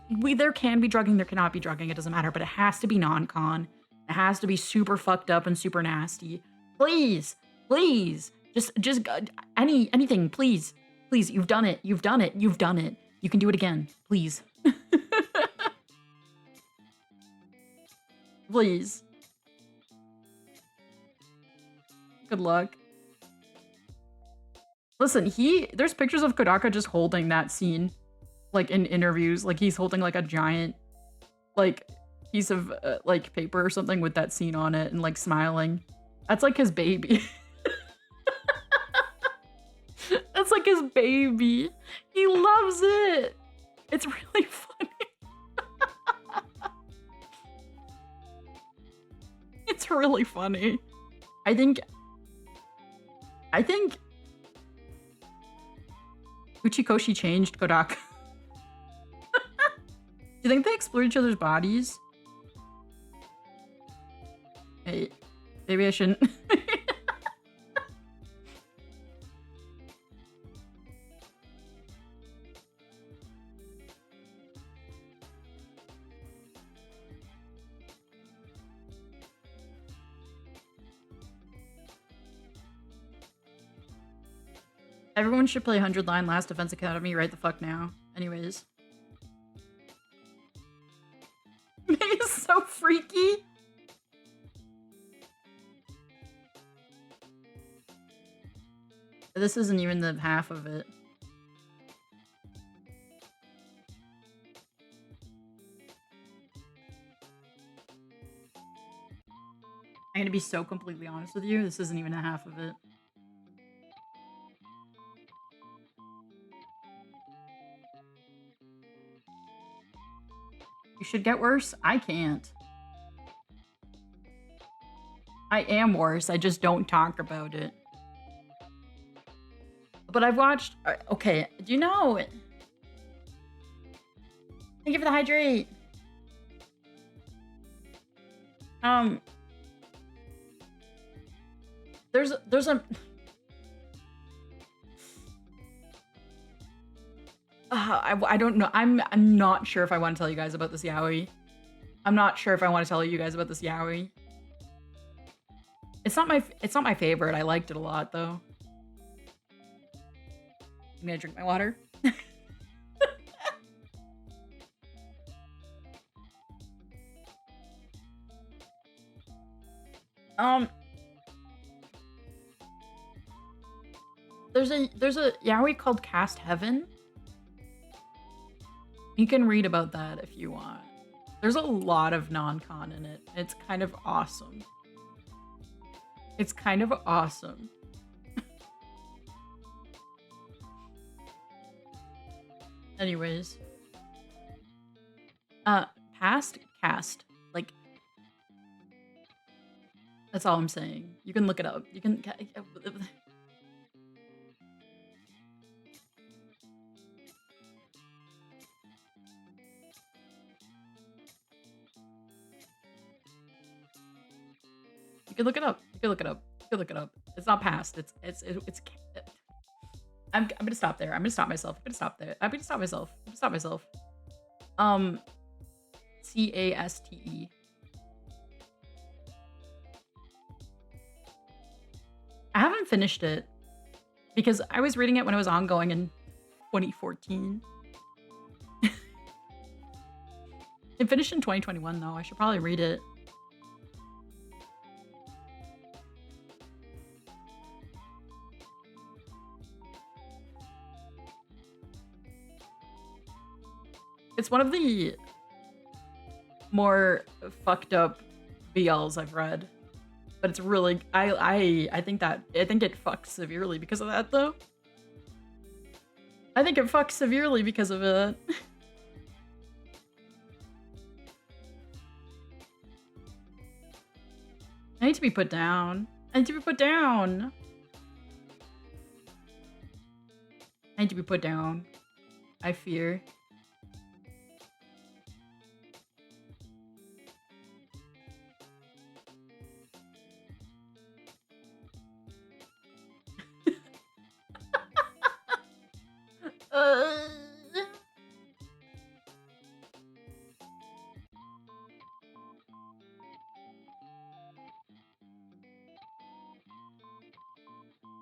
there can be drugging, there cannot be drugging, it doesn't matter, but it has to be non-con. It has to be super fucked up and super nasty. Please, please, just anything, please, please. You've done it. You've done it. You've done it. You can do it again, please. Please. Good luck. Listen, there's pictures of Kodaka just holding that scene, like in interviews, like he's holding like a giant, like piece of like paper or something with that scene on it and like smiling. That's like his baby. That's like his baby. He loves it. It's really funny. It's really funny. I think Uchikoshi changed Kodaka. Do you think they explored each other's bodies? Hey, maybe I shouldn't. Everyone should play 100 Line Last Defense Academy right the fuck now. Anyways. He's so freaky. This isn't even the half of it. I'm gonna be so completely honest with you. This isn't even a half of it. You should get worse? I can't. I am worse. I just don't talk about it. But I've watched... Okay, do you know... Thank you for the hydrate. There's a... I don't know. I'm not sure if I want to tell you guys about this yaoi. I'm not sure if I want to tell you guys about this yaoi. It's not my favorite. I liked it a lot though. I'm gonna drink my water. There's a yaoi called Cast Heaven. You can read about that if you want. There's a lot of non-con in it. It's kind of awesome. It's kind of awesome. Anyways. Past cast. Like, that's all I'm saying. You can look it up. You can... You can look it up. You can look it up. You can look it up. It's not past. It's I'm gonna stop there. I'm gonna stop myself. I'm gonna stop there. I'm gonna stop myself. I'm gonna stop myself. CASTE. I haven't finished it because I was reading it when it was ongoing in 2014. It finished in 2021 though. I should probably read it. It's one of the more fucked up BLs I've read, but it's really I think it fucks severely because of that though. I think it fucks severely because of it. I need to be put down. I need to be put down. I need to be put down. I fear.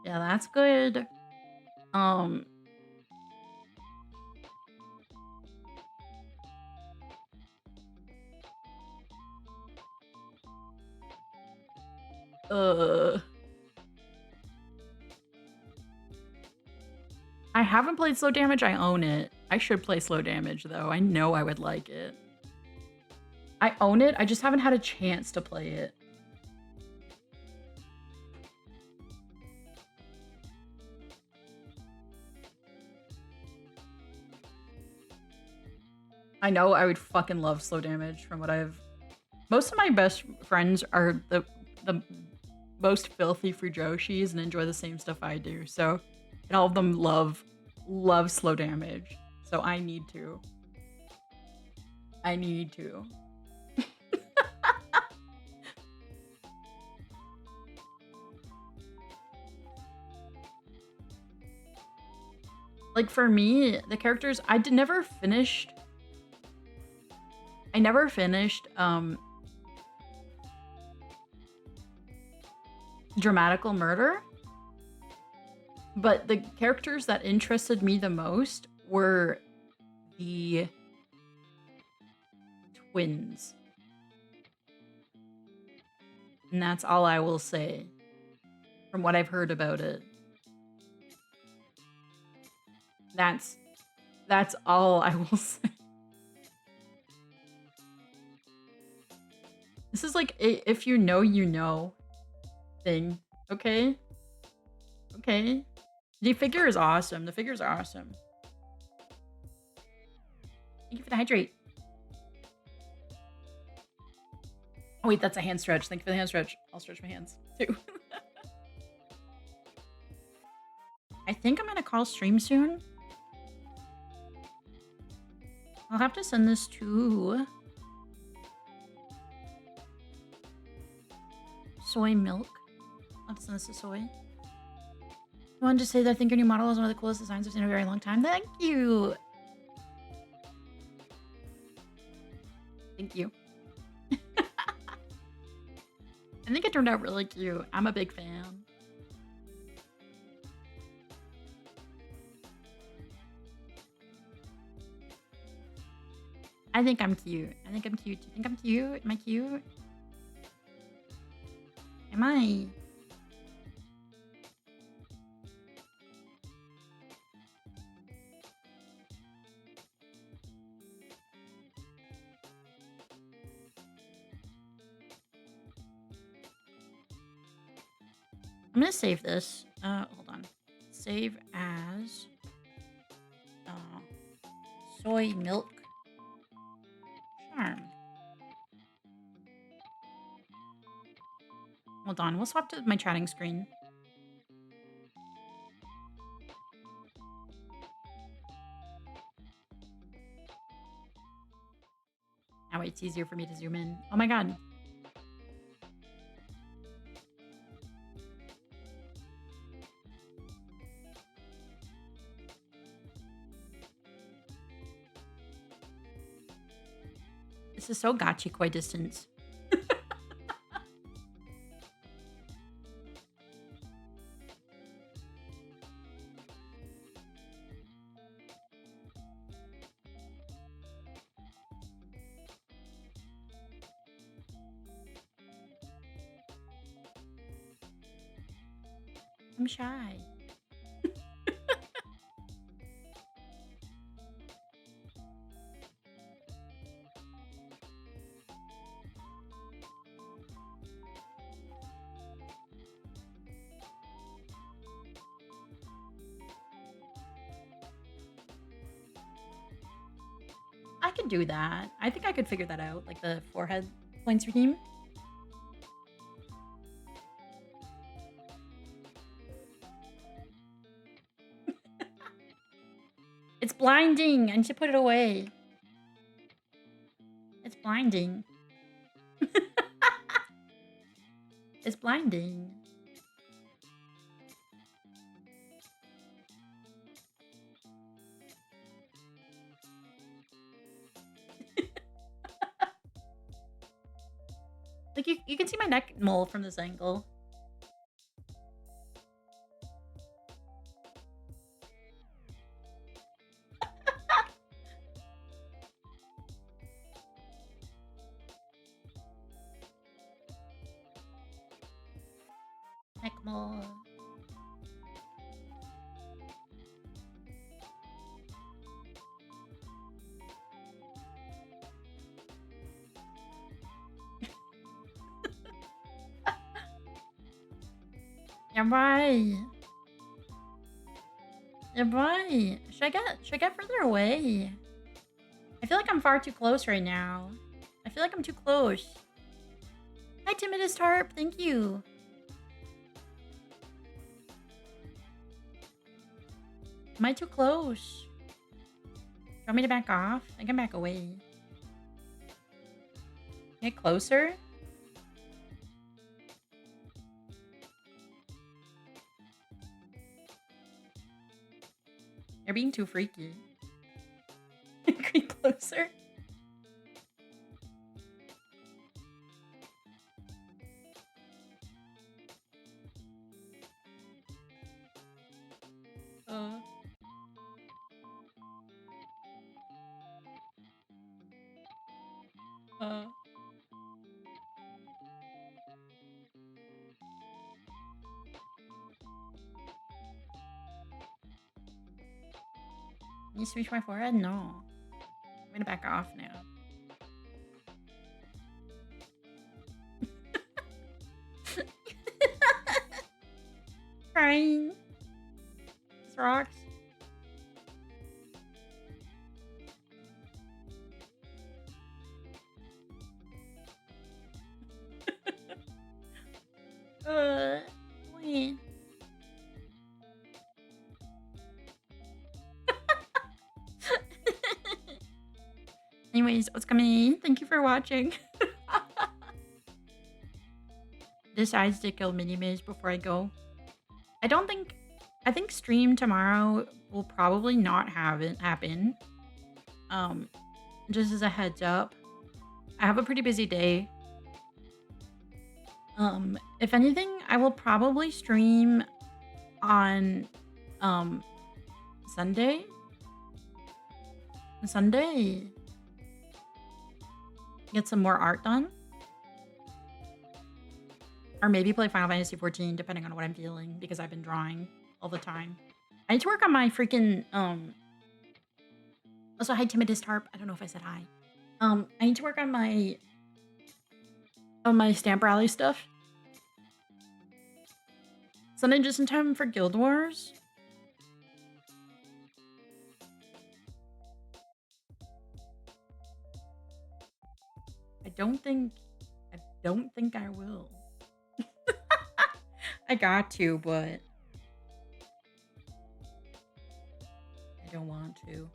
Yeah, that's good. Um, uh, I haven't played Slow Damage. I own it. I should play Slow Damage though. I know I would like it. I own it. I just haven't had a chance to play it. I know I would fucking love Slow Damage from what I've... Most of my best friends are the most filthy Fujoshis and enjoy the same stuff I do. So, and all of them love Slow Damage. So I need to. I need to. Like for me, the characters I never finished. I never finished Dramatical Murder. But the characters that interested me the most were the twins. And that's all I will say from what I've heard about it. That's all I will say. This is like a if you know thing. Okay? Okay. The figure is awesome. The figure's awesome. Thank you for the hydrate. Oh wait, that's a hand stretch. Thank you for the hand stretch. I'll stretch my hands too. I think I'm gonna call stream soon. I'll have to send this to Soy Milk. I'll have to send this to Soy. I wanted to say that I think your new model is one of the coolest designs I've seen in a very long time. Thank you. Thank you. I think it turned out really cute. I'm a big fan. I think I'm cute. I think I'm cute. Do you think I'm cute? Am I cute? Am I? I'm gonna save this. Hold on. Save as Soy Milk Charm. Hold on. We'll swap to my chatting screen. Now it's easier for me to zoom in. Oh my god. This is so gachi koi distance. I'm shy. I could do that. I think I could figure that out, like the forehead points redeem. It's blinding. I need to put it away. It's blinding. It's blinding. Like you can see my neck mole from this angle. Come on. Yeah, right. Yeah, right. Should I get further away? I feel like I'm far too close right now. I feel like I'm too close. Hi, Timidus Tarp. Thank you. Am I too close? Do you want me to back off? I can back away. Get closer? You're being too freaky. Get closer? Can you switch my forehead? No. I'm gonna back off now. Crying. This rocks. Wait. Anyways, what's coming? Thank you for watching. Decides to kill Mini-Maze before I go. I think stream tomorrow will probably not have it happen. Just as a heads up. I have a pretty busy day. If anything, I will probably stream on Sunday. Get some more art done. Or maybe play Final Fantasy 14, depending on what I'm feeling, because I've been drawing all the time. I need to work on my freaking Also, hi Timidus Tarp. I don't know if I said hi. I need to work on my stamp rally stuff. Sunday just in time for Guild Wars. I don't think I will. I got to, but I don't want to.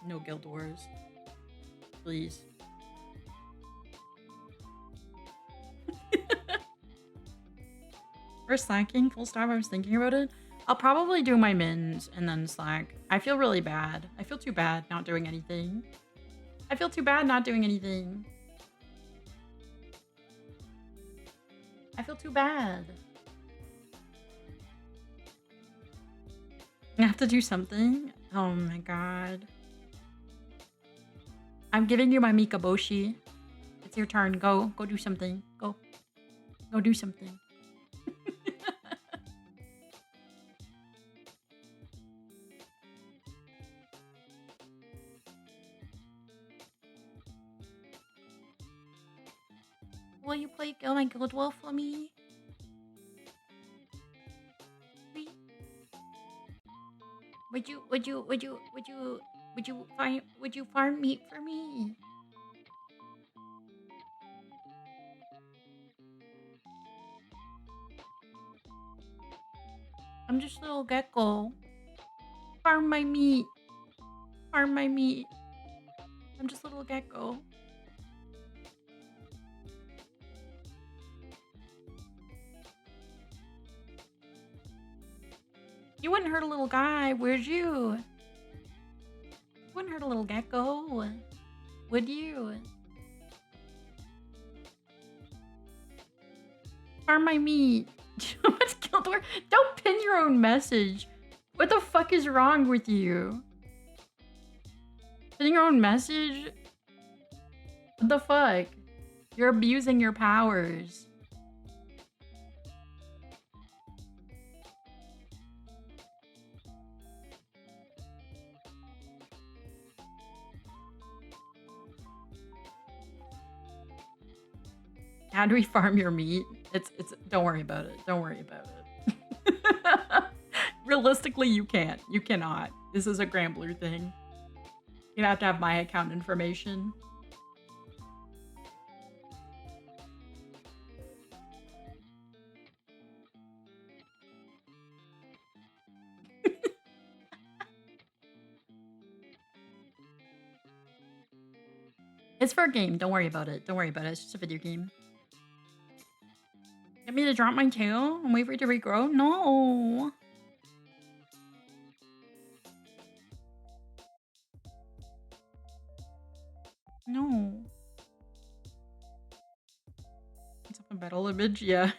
No Guild Wars. Please. For slacking, full stop, I was thinking about it. I'll probably do my mins and then slack. I feel really bad. I feel too bad not doing anything. I feel too bad not doing anything. I feel too bad. I have to do something? Oh my god. I'm giving you my Mikaboshi. It's your turn. Go do something. Go do something. Will you play Kill My Guild Wolf for me? Would you farm meat for me? I'm just a little gecko. Farm my meat. Farm my meat. I'm just a little gecko. You wouldn't hurt a little guy, would you? You wouldn't hurt a little gecko, would you? Farm my meat. How much Guild Wars? Don't pin your own message. What the fuck is wrong with you? Pinning your own message? What the fuck? You're abusing your powers. How do we farm your meat? It's don't worry about it. Don't worry about it. Realistically, you can't. You cannot. This is a Granblue thing. You'd have to have my account information. It's for a game. Don't worry about it. Don't worry about it. It's just a video game. Get me to drop my tail and wait for it to regrow? No. No. It's a battle image, yeah.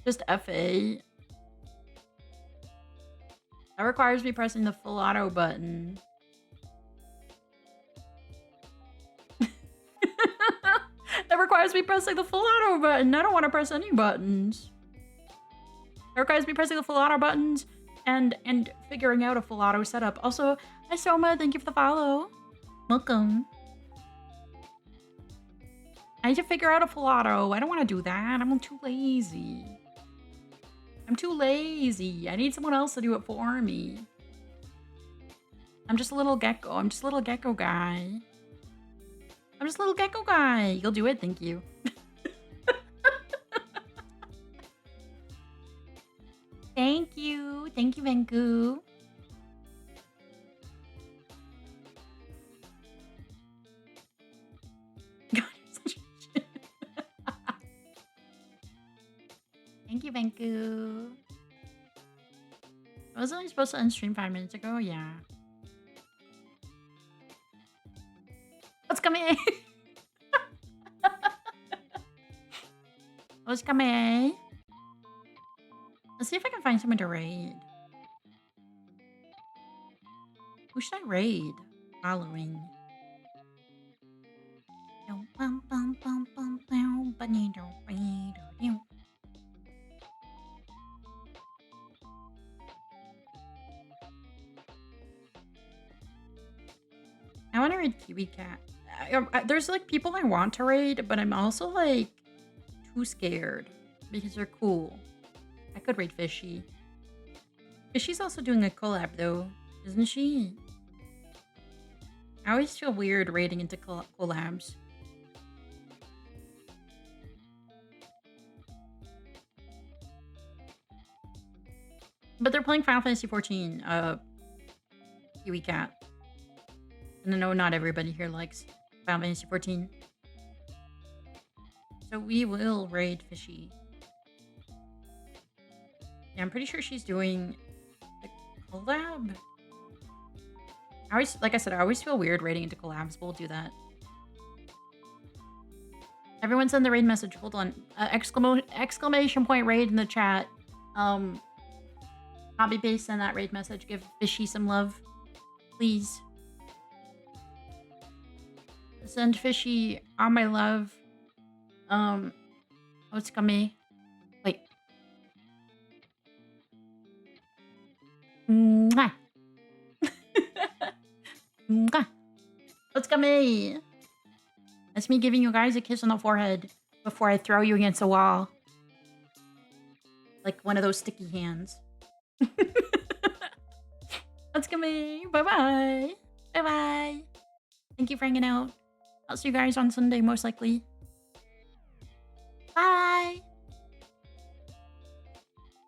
Just FA. That requires me pressing the full auto button. That requires me pressing the full auto button. I don't want to press any buttons. That requires me pressing the full auto buttons and figuring out a full auto setup. Also, hi Soma, thank you for the follow. Welcome. I need to figure out a full auto. I don't want to do that. I'm too lazy. I'm too lazy. I need someone else to do it for me. I'm just a little gecko. I'm just a little gecko guy. I'm just a little gecko guy. You'll do it. Thank you. Thank you. Thank you, Venku. God, you're such a shit. Thank you, Venku. I was only supposed to end stream 5 minutes ago. Yeah. What's coming? What's coming? Let's see if I can find someone to raid. Who should I raid? Following. I want to raid Kiwi Cat. There's like people I want to raid, but I'm also like too scared because they're cool. I could raid Fishy. Fishy's also doing a collab though, isn't she? I always feel weird raiding into collabs. But they're playing Final Fantasy XIV, Kiwi Cat. And I know not everybody here likes Final Fantasy XIV. So we will raid Fishy. Yeah, I'm pretty sure she's doing a collab. Like I said, I always feel weird raiding into collabs, but we'll do that. Everyone send the raid message. Hold on. Exclamation point raid in the chat. Copy paste, send that raid message. Give Fishy some love. Please. Send Fishy all my love. What's coming? Wait. Mwah. Mwah. What's coming? That's me giving you guys a kiss on the forehead before I throw you against a wall. Like one of those sticky hands. What's coming? Bye-bye. Bye-bye. Thank you for hanging out. I'll see you guys on Sunday, most likely.